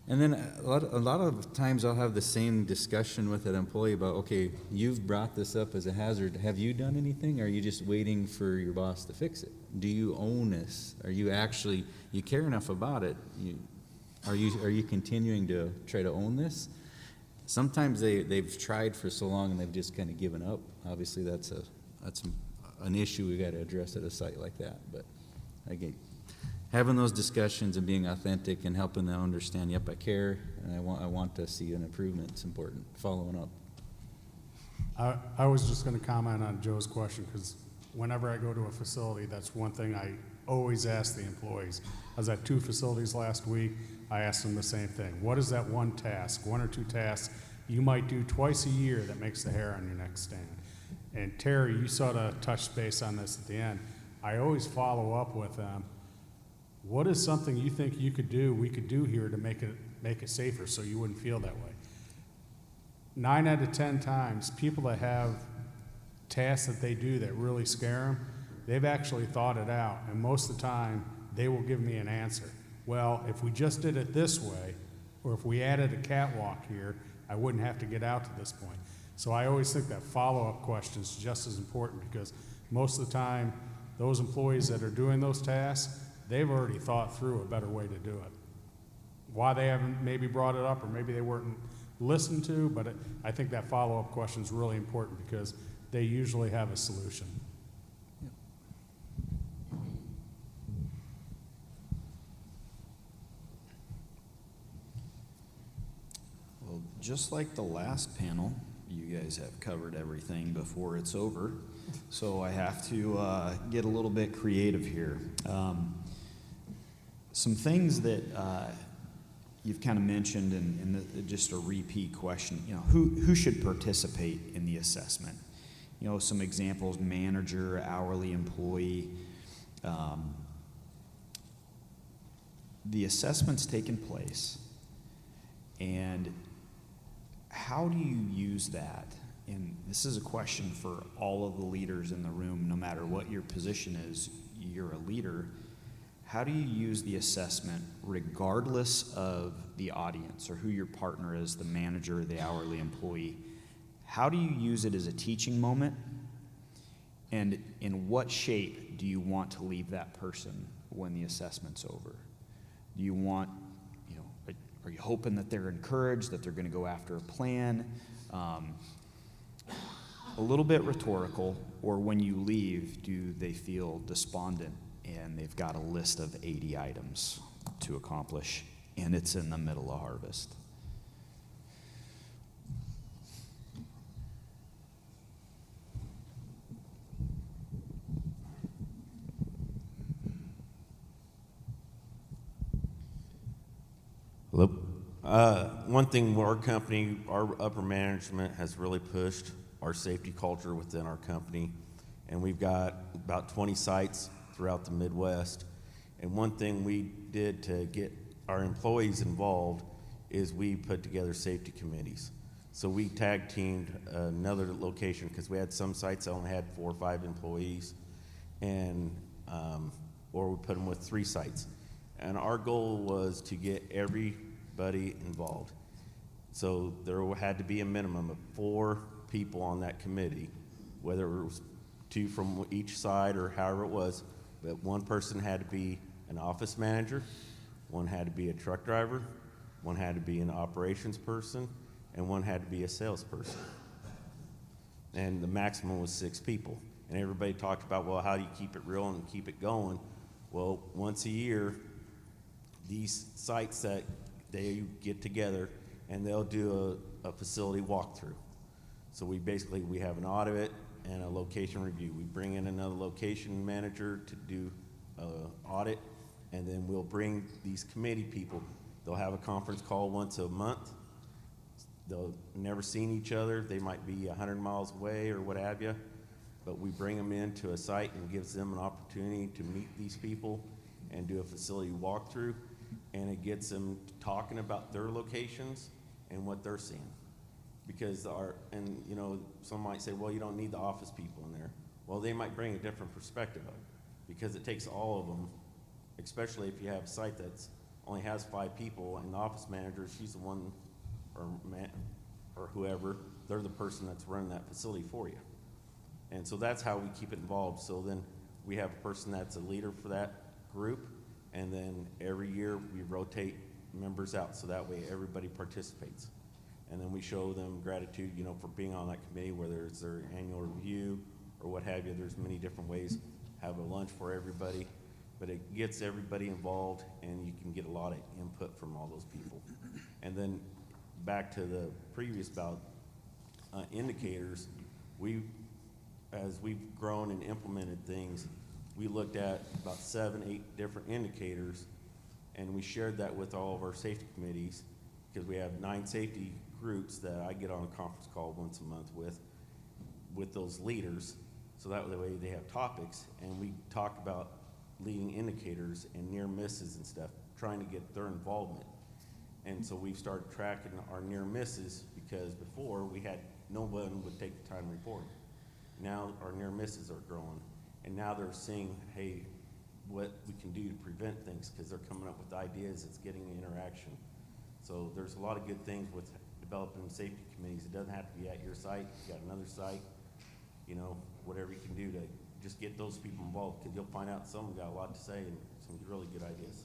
C: And then a lot of times I'll have the same discussion with an employee about, okay, you've brought this up as a hazard. Have you done anything? Or are you just waiting for your boss to fix it? Do you own this? Are you actually, you care enough about it? Are you continuing to try to own this? Sometimes they've tried for so long and they've just kind of given up. Obviously, that's an issue we got to address at a site like that. But again, having those discussions and being authentic and helping them understand, yep, I care, and I want to see an improvement. It's important. Following up.
J: I was just going to comment on Joe's question, because whenever I go to a facility, that's one thing I always ask the employees. I was at 2 facilities last week. I asked them the same thing. What is that one or two tasks you might do twice a year that makes the hair on your neck stand? And Terry, you sort of touched base on this at the end. I always follow up with them. What is something you think we could do here to make it safer so you wouldn't feel that way? 9 out of 10 times, people that have tasks that they do that really scare them, they've actually thought it out, and most of the time, they will give me an answer. Well, if we just did it this way, or if we added a catwalk here, I wouldn't have to get out to this point. So I always think that follow-up question is just as important, because most of the time, those employees that are doing those tasks, they've already thought through a better way to do it. Why they haven't maybe brought it up, or maybe they weren't listened to, but I think that follow-up question is really important, because they usually have a solution.
B: Well, just like the last panel, you guys have covered everything before it's over, so I have to get a little bit creative here. Some things that you've kind of mentioned, and just a repeat question, who should participate in the assessment? Some examples: manager, hourly employee. The assessment's taken place, and how do you use that? And this is a question for all of the leaders in the room, no matter what your position is, you're a leader. How do you use the assessment regardless of the audience or who your partner is, the manager or the hourly employee? How do you use it as a teaching moment? And in what shape do you want to leave that person when the assessment's over? Do you want, are you hoping that they're encouraged, that they're going to go after a plan? A little bit rhetorical, or when you leave, do they feel despondent and they've got a list of 80 items to accomplish, and it's in the middle of harvest?
K: Hello. One thing our company, our upper management has really pushed our safety culture within our company, and we've got about 20 sites throughout the Midwest. And one thing we did to get our employees involved is we put together safety committees. So we tag teamed another location because we had some sites that only had 4 or 5 employees, and or we put them with 3 sites. And our goal was to get everybody involved. So there had to be a minimum of 4 people on that committee, whether it was 2 from each side or however it was, but one person had to be an office manager, one had to be a truck driver, one had to be an operations person, and one had to be a salesperson. And the maximum was 6 people. And everybody talked about, well, how do you keep it real and keep it going? Well, once a year, these sites that they get together and they'll do a facility walkthrough. So we have an audit and a location review. We bring in another location manager to do audit, and then we'll bring these committee people. They'll have a conference call once a month. They'll never seen each other. They might be 100 miles away or what have you, but we bring them into a site and gives them an opportunity to meet these people and do a facility walkthrough, and it gets them talking about their locations and what they're seeing. Because some might say, well, you don't need the office people in there. Well, they might bring a different perspective of it, because it takes all of them, especially if you have a site that's only has 5 people, and the office manager, she's the one, or whoever, they're the person that's running that facility for you. And so that's how we keep it involved. So then we have a person that's a leader for that group, and then every year we rotate members out, so that way everybody participates. And then we show them gratitude, for being on that committee, whether it's their annual review or what have you. There's many different ways. Have a lunch for everybody, but it gets everybody involved, and you can get a lot of input from all those people. And then back to the previous about indicators, as we've grown and implemented things, we looked at about 7, 8 different indicators, and we shared that with all of our safety committees, because we have 9 safety groups that I get on a conference call once a month with those leaders, so that way they have topics, and we talk about leading indicators and near misses and stuff, trying to get their involvement. And so we've started tracking our near misses, because before we had no one would take the time to report. Now our near misses are growing, and now they're seeing, hey, what we can do to prevent things, because they're coming up with ideas. It's getting the interaction. So there's a lot of good things with developing safety committees. It doesn't have to be at your site. You got another site, whatever you can do to just get those people involved, because you'll find out some got a lot to say and some really good ideas.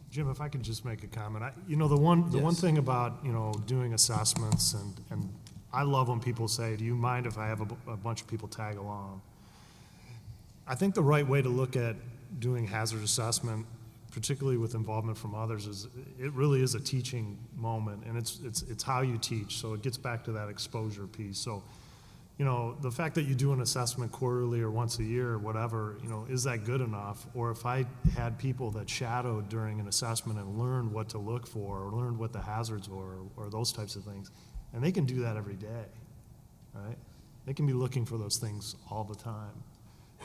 E: Jim, if I could just make a comment. The one thing about, doing assessments, and I love when people say, do you mind if I have a bunch of people tag along? I think the right way to look at doing hazard assessment, particularly with involvement from others, is it really is a teaching moment, and it's how you teach. So it gets back to that exposure piece. So the fact that you do an assessment quarterly or once a year or whatever, is that good enough? Or if I had people that shadowed during an assessment and learned what to look for or learned what the hazards were or those types of things, and they can do that every day, right? They can be looking for those things all the time.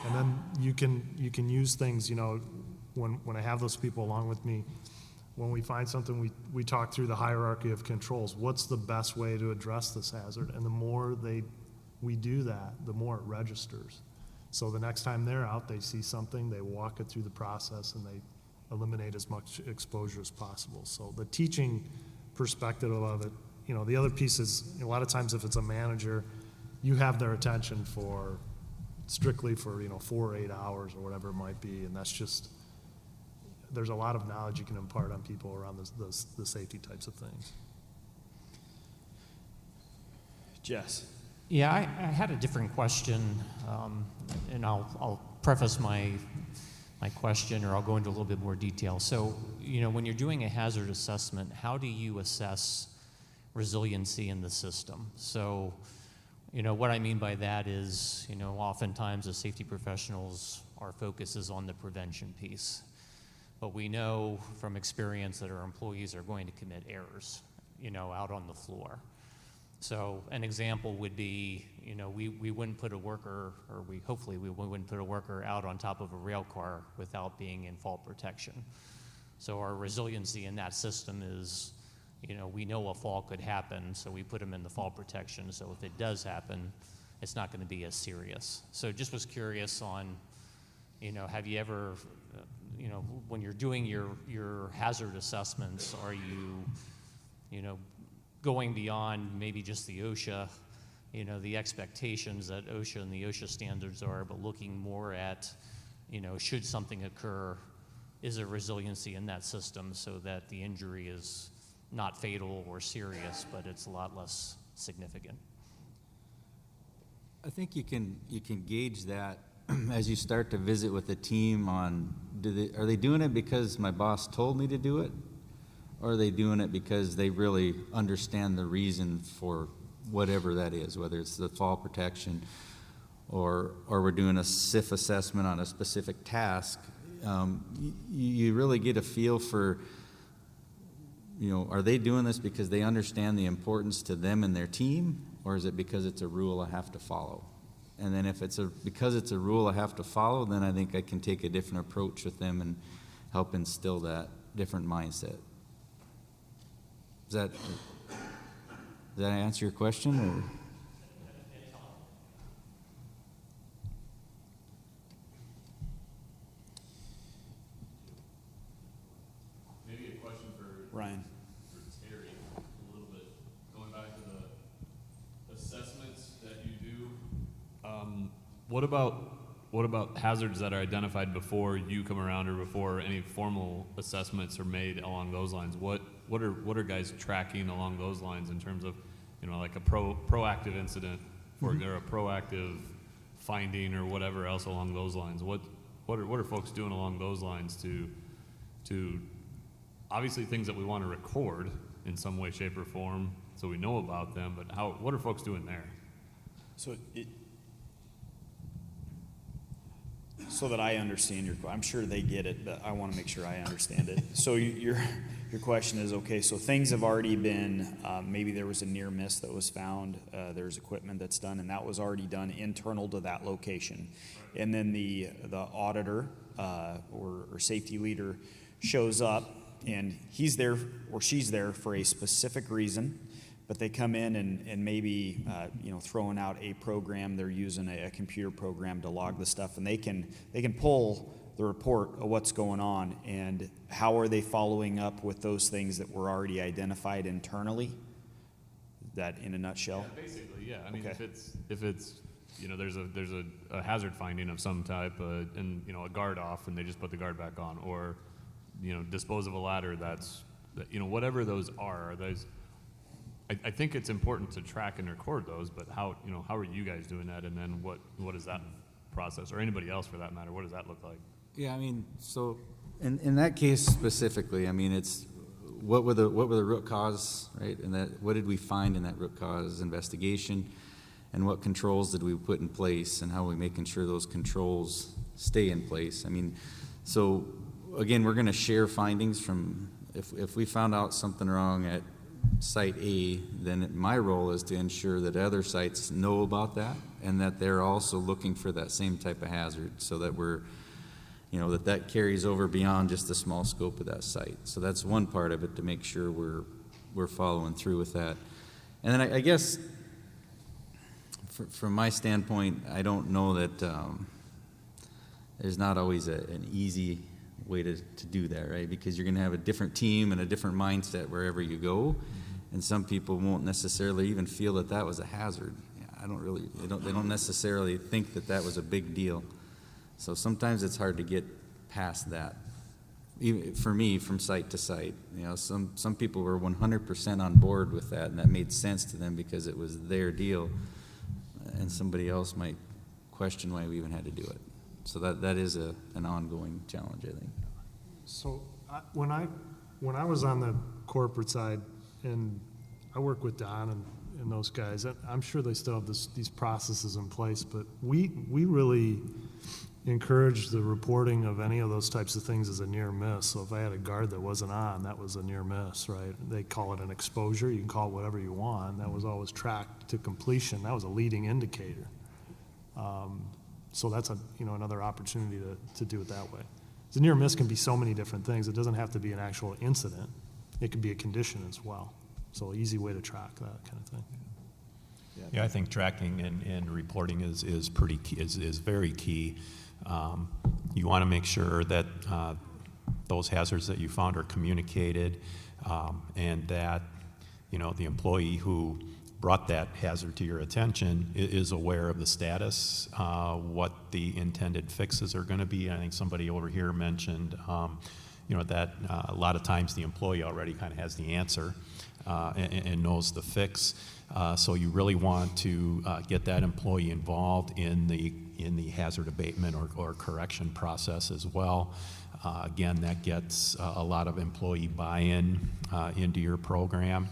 E: And then you can use things, when I have those people along with me, when we find something, we talk through the hierarchy of controls. What's the best way to address this hazard? And the more we do that, the more it registers. So the next time they're out, they see something, they walk it through the process, and they eliminate as much exposure as possible. So the teaching perspective of it, the other piece is, a lot of times if it's a manager, you have their attention strictly for 4 or 8 hours or whatever it might be, and that's just, there's a lot of knowledge you can impart on people around the safety types of things.
B: Jess.
L: Yeah, I had a different question, and I'll preface my question, or I'll go into a little bit more detail. So, when you're doing a hazard assessment, how do you assess resiliency in the system? So, what I mean by that is, oftentimes as safety professionals, our focus is on the prevention piece. But we know from experience that our employees are going to commit errors, out on the floor. So an example would be, we wouldn't put a worker, or hopefully we wouldn't put a worker out on top of a rail car without being in fault protection. So our resiliency in that system is, we know a fall could happen, so we put them in the fall protection. So if it does happen, it's not going to be as serious. So just was curious on, have you ever, when you're doing your hazard assessments, are you, going beyond maybe just the OSHA, the expectations that OSHA and the OSHA standards are, but looking more at, should something occur, is there resiliency in that system so that the injury is not fatal or serious, but it's a lot less significant?
C: I think you can gauge that as you start to visit with the team on, are they doing it because my boss told me to do it? Or are they doing it because they really understand the reason for whatever that is, whether it's the fall protection or we're doing a SIF assessment on a specific task? You really get a feel for, are they doing this because they understand the importance to them and their team, or is it because it's a rule I have to follow? And then if it's because it's a rule I have to follow, then I think I can take a different approach with them and help instill that different mindset. Does that answer your question? Or?
F: Maybe a question for
B: Ryan.
F: For Terry, a little bit. Going back to the assessments that you do, what about hazards that are identified before you come around or before any formal assessments are made along those lines? What are guys tracking along those lines in terms of, like a proactive incident or a proactive finding or whatever else along those lines? What are folks doing along those lines to obviously things that we want to record in some way, shape, or form so we know about them, but what are folks doing there?
B: So that I understand I'm sure they get it, but I want to make sure I understand it. So your question is, okay, so things have already been, maybe there was a near miss that was found, there's equipment that's done, and that was already done internal to that location. And then the auditor or safety leader shows up, and he's there or she's there for a specific reason, but they come in and maybe throwing out a program, they're using a computer program to log the stuff, and they can pull the report of what's going on, and how are they following up with those things that were already identified internally? That in a nutshell?
F: Yeah, basically, yeah. I mean,
B: Okay.
F: if it's there's a hazard finding of some type, and a guard off, and they just put the guard back on, or dispose of a ladder whatever those are those. I think it's important to track and record those, but how are you guys doing that, and then what is that process, or anybody else for that matter? What does that look like?
C: Yeah, I mean, so in that case specifically, I mean, it's what were the root cause, right? And what did we find in that root cause investigation? and what controls did we put in place, and how are we making sure those controls stay in place. I mean, so again, we're going to share findings from, if we found out something wrong at site A, then my role is to ensure that other sites know about that, and that they're also looking for that same type of hazard, so that we're, you know, that carries over beyond just the small scope of that site. So that's one part of it, to make sure we're following through with that. And then I guess from my standpoint, I don't know that there's not always an easy way to do that, right? Because you're going to have a different team and a different mindset wherever you go, and some people won't necessarily even feel that that was a hazard. They don't necessarily think that that was a big deal. So sometimes it's hard to get past that. Even for me, from site to site, you know, some people were 100% on board with that, and that made sense to them because it was their deal, and somebody else might question why we even had to do it. So that is an ongoing challenge, I think.
E: So when I was on the corporate side, and I work with Don and those guys, I'm sure they still have these processes in place, but we really encourage the reporting of any of those types of things as a near miss. So if I had a guard that wasn't on, that was a near miss, right? They call it an exposure. You can call it whatever you want. That was always tracked to completion. That was a leading indicator. So that's another opportunity to do it that way. The near miss can be so many different things. It doesn't have to be an actual incident. It could be a condition as well. So easy way to track that kind of thing.
D: Yeah, I think tracking and reporting is pretty key, is very key. You want to make sure that those hazards that you found are communicated, and that the employee who brought that hazard to your attention is aware of the status, what the intended fixes are going to be. I think somebody over here mentioned that a lot of times the employee already kind of has the answer and knows the fix. So you really want to get that employee involved in the hazard abatement or correction process as well. Again, that gets a lot of employee buy-in into your program,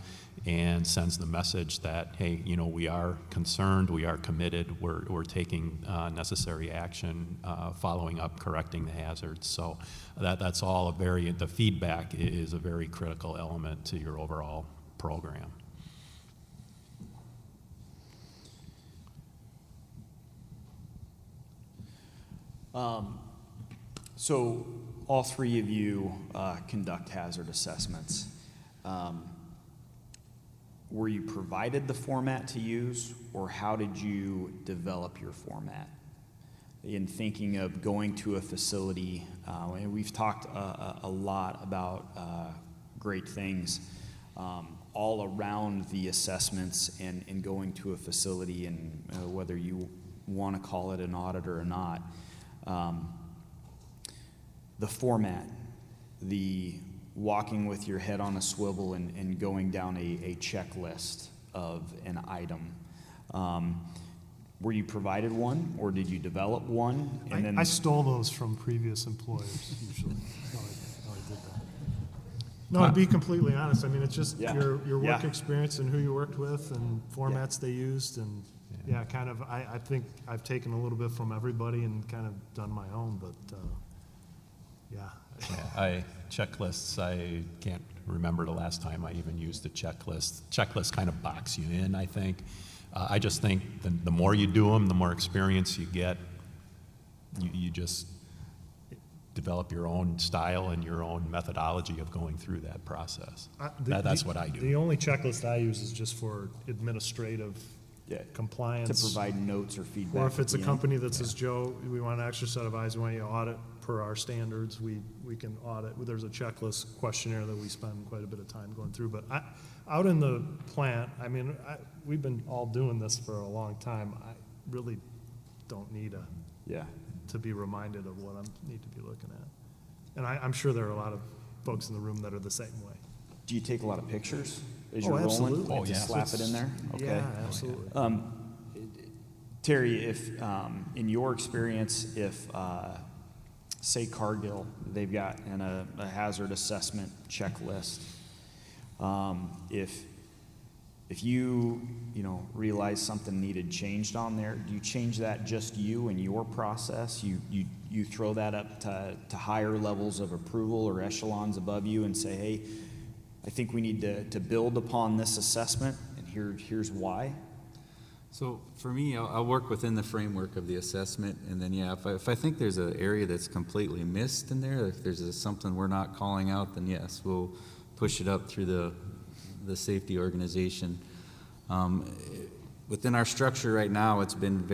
D: and sends the message that, hey, we are concerned, we are committed, we're taking necessary action, following up, correcting the hazards. So that's all the feedback is a very critical element to your overall program.
B: So all three of you conduct hazard assessments. Were you provided the format to use, or how did you develop your format? In thinking of going to a facility, and we've talked a lot about great things all around the assessments and going to a facility, and whether you want to call it an audit or not. The format, the walking with your head on a swivel and going down a checklist of an item. Were you provided one, or did you develop one?
E: I stole those from previous employers, usually. How I did that. No, to be completely honest, I mean, it's just your work experience and who you worked with and formats they used, and kind of, I think I've taken a little bit from everybody and kind of done my own, but
D: Checklists, I can't remember the last time I even used a checklist. Checklists kind of box you in, I think. I just think the more you do them, the more experience you get. You just develop your own style and your own methodology of going through that process. That's what I do.
E: The only checklist I use is just for administrative compliance.
B: To provide notes or feedback.
E: Or if it's a company that says, Joe, we want an extra set of eyes, we want you to audit per our standards, we can audit. There's a checklist questionnaire that we spend quite a bit of time going through. But out in the plant, I mean, we've been all doing this for a long time. I really don't need to be reminded of what I need to be looking at. And I'm sure there are a lot of folks in the room that are the same way.
B: Do you take a lot of pictures as you're
E: absolutely.
B: rolling? Slap it in there? Okay.
E: Yeah, absolutely.
B: Terry, if in your experience, if say Cargill, they've got a hazard assessment checklist. If if you realize something needed changed on there, do you change that just you and your process? You throw that up to higher levels of approval or echelons above you and say, hey, I think we need to build upon this assessment, and here's why?
C: So for me, I'll work within the framework of the assessment, and then if I think there's an area that's completely missed in there, if there's something we're not calling out, then yes, we'll push it up through the safety organization. Within our structure right now, it's been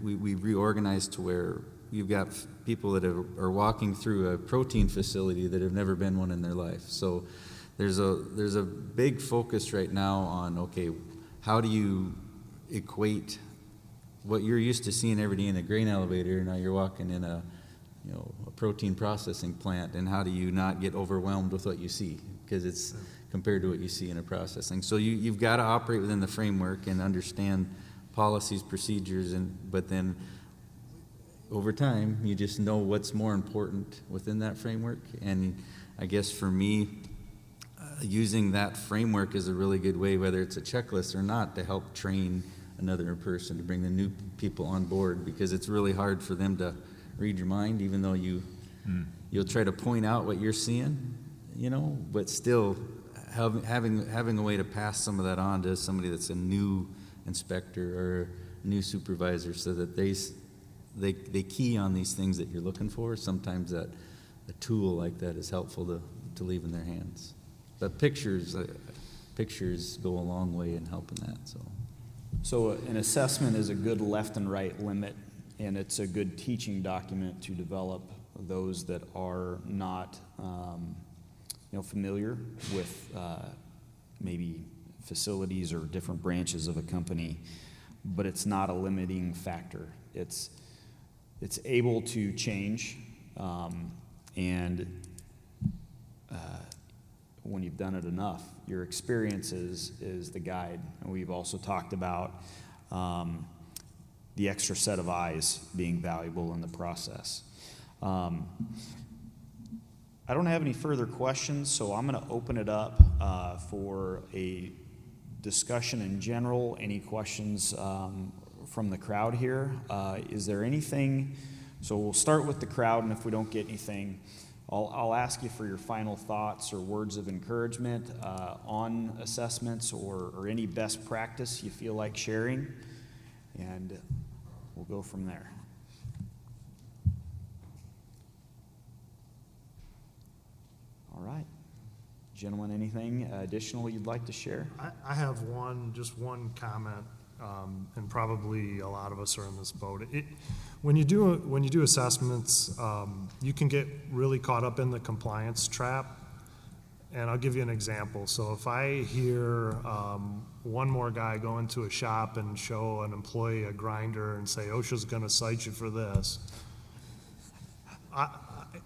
C: we reorganized to where you've got people that are walking through a protein facility that have never been one in their life. So there's a big focus right now on, okay, how do you equate what you're used to seeing every day in a grain elevator, now you're walking in a protein processing plant, and how do you not get overwhelmed with what you see, because it's compared to what you see in a processing. So you've got to operate within the framework and understand policies, procedures, but then over time you just know what's more important within that framework. And I guess for me, using that framework is a really good way, whether it's a checklist or not, to help train another person, to bring the new people on board, because it's really hard for them to read your mind, even though you'll try to point out what you're seeing, but still having a way to pass some of that on to somebody that's a new inspector or a new supervisor, so that they key on these things that you're looking for. Sometimes a tool like that is helpful to leave in their hands. But pictures go a long way in helping that.
B: So an assessment is a good left and right limit, and it's a good teaching document to develop those that are not familiar with maybe facilities or different branches of a company, but it's not a limiting factor. It's able to change, and when you've done it enough, your experience is the guide. And we've also talked about the extra set of eyes being valuable in the process. I don't have any further questions, so I'm going to open it up for a discussion in general. Any questions from the crowd here? Is there anything? So we'll start with the crowd, and if we don't get anything, I'll ask you for your final thoughts or words of encouragement on assessments, or any best practice you feel like sharing, and we'll go from there. All right. Gentlemen, anything additional you'd like to share?
E: I have just one comment, and probably a lot of us are in this boat. When you do assessments, you can get really caught up in the compliance trap. And I'll give you an example. So if I hear one more guy go into a shop and show an employee a grinder and say, OSHA's going to cite you for this,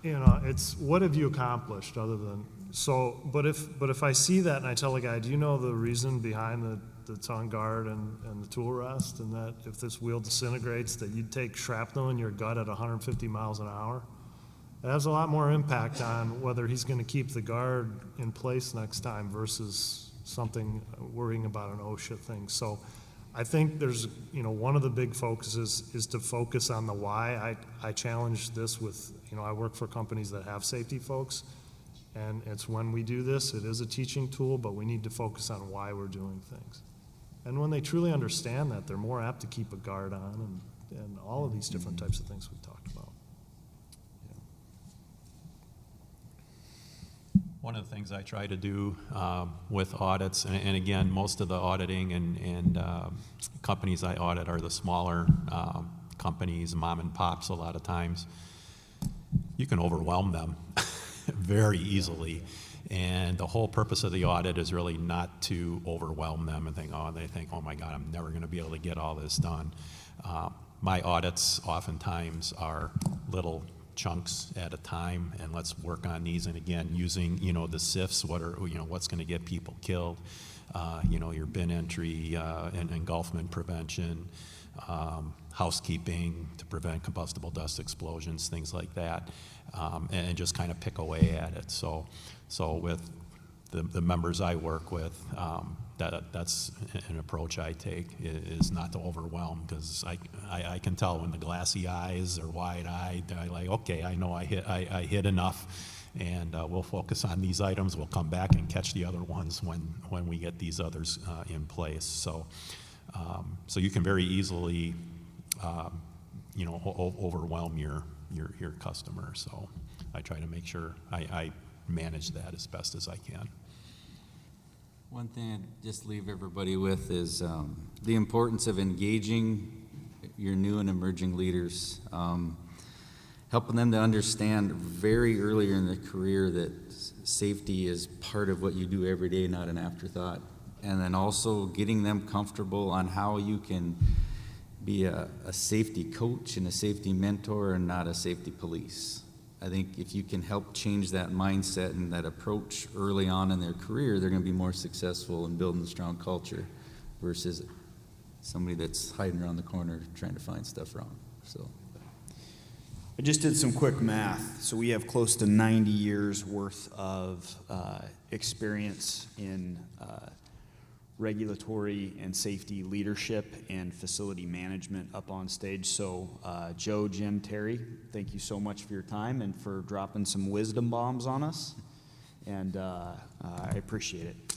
E: it's what have you accomplished other than so? But if I see that and I tell a guy, do you know the reason behind the tongue guard and the tool rest, and that if this wheel disintegrates, that you'd take shrapnel in your gut at 150 miles an hour? It has a lot more impact on whether he's going to keep the guard in place next time versus something worrying about an OSHA thing. So I think there's, one of the big focuses is to focus on the why. I challenge this with, I work for companies that have safety folks, and it's when we do this, it is a teaching tool, but we need to focus on why we're doing things. And when they truly understand that, they're more apt to keep a guard on and all of these different types of things we've talked about.
D: One of the things I try to do with audits, and again, most of the auditing and companies I audit are the smaller companies, mom and pops a lot of times. You can overwhelm them very easily. And the whole purpose of the audit is really not to overwhelm them and they think, oh my God, I'm never going to be able to get all this done. My audits oftentimes are little chunks at a time, and let's work on these. And again, using the SIFs, what's going to get people killed, your bin entry and engulfment prevention, housekeeping to prevent combustible dust explosions, things like that, and just kind of pick away at it. So with the members I work with, That's an approach I take, is not to overwhelm, because I can tell when the glassy eyes or wide-eyed, I like, okay, I know I hit enough, and we'll focus on these items. We'll come back and catch the other ones when we get these others in place. So you can very easily, overwhelm your customer. So I try to make sure I manage that as best as I can.
C: One thing I'd just leave everybody with is the importance of engaging your new and emerging leaders, helping them to understand very earlier in their career that safety is part of what you do every day, not an afterthought. And then also getting them comfortable on how you can be a safety coach and a safety mentor and not a safety police. I think if you can help change that mindset and that approach early on in their career, they're going to be more successful in building a strong culture versus somebody that's hiding around the corner trying to find stuff wrong. So
B: I just did some quick math. So we have close to 90 years worth of experience in regulatory and safety leadership and facility management up on stage. So Joe, Jim, Terry, thank you so much for your time and for dropping some wisdom bombs on us. And I appreciate it.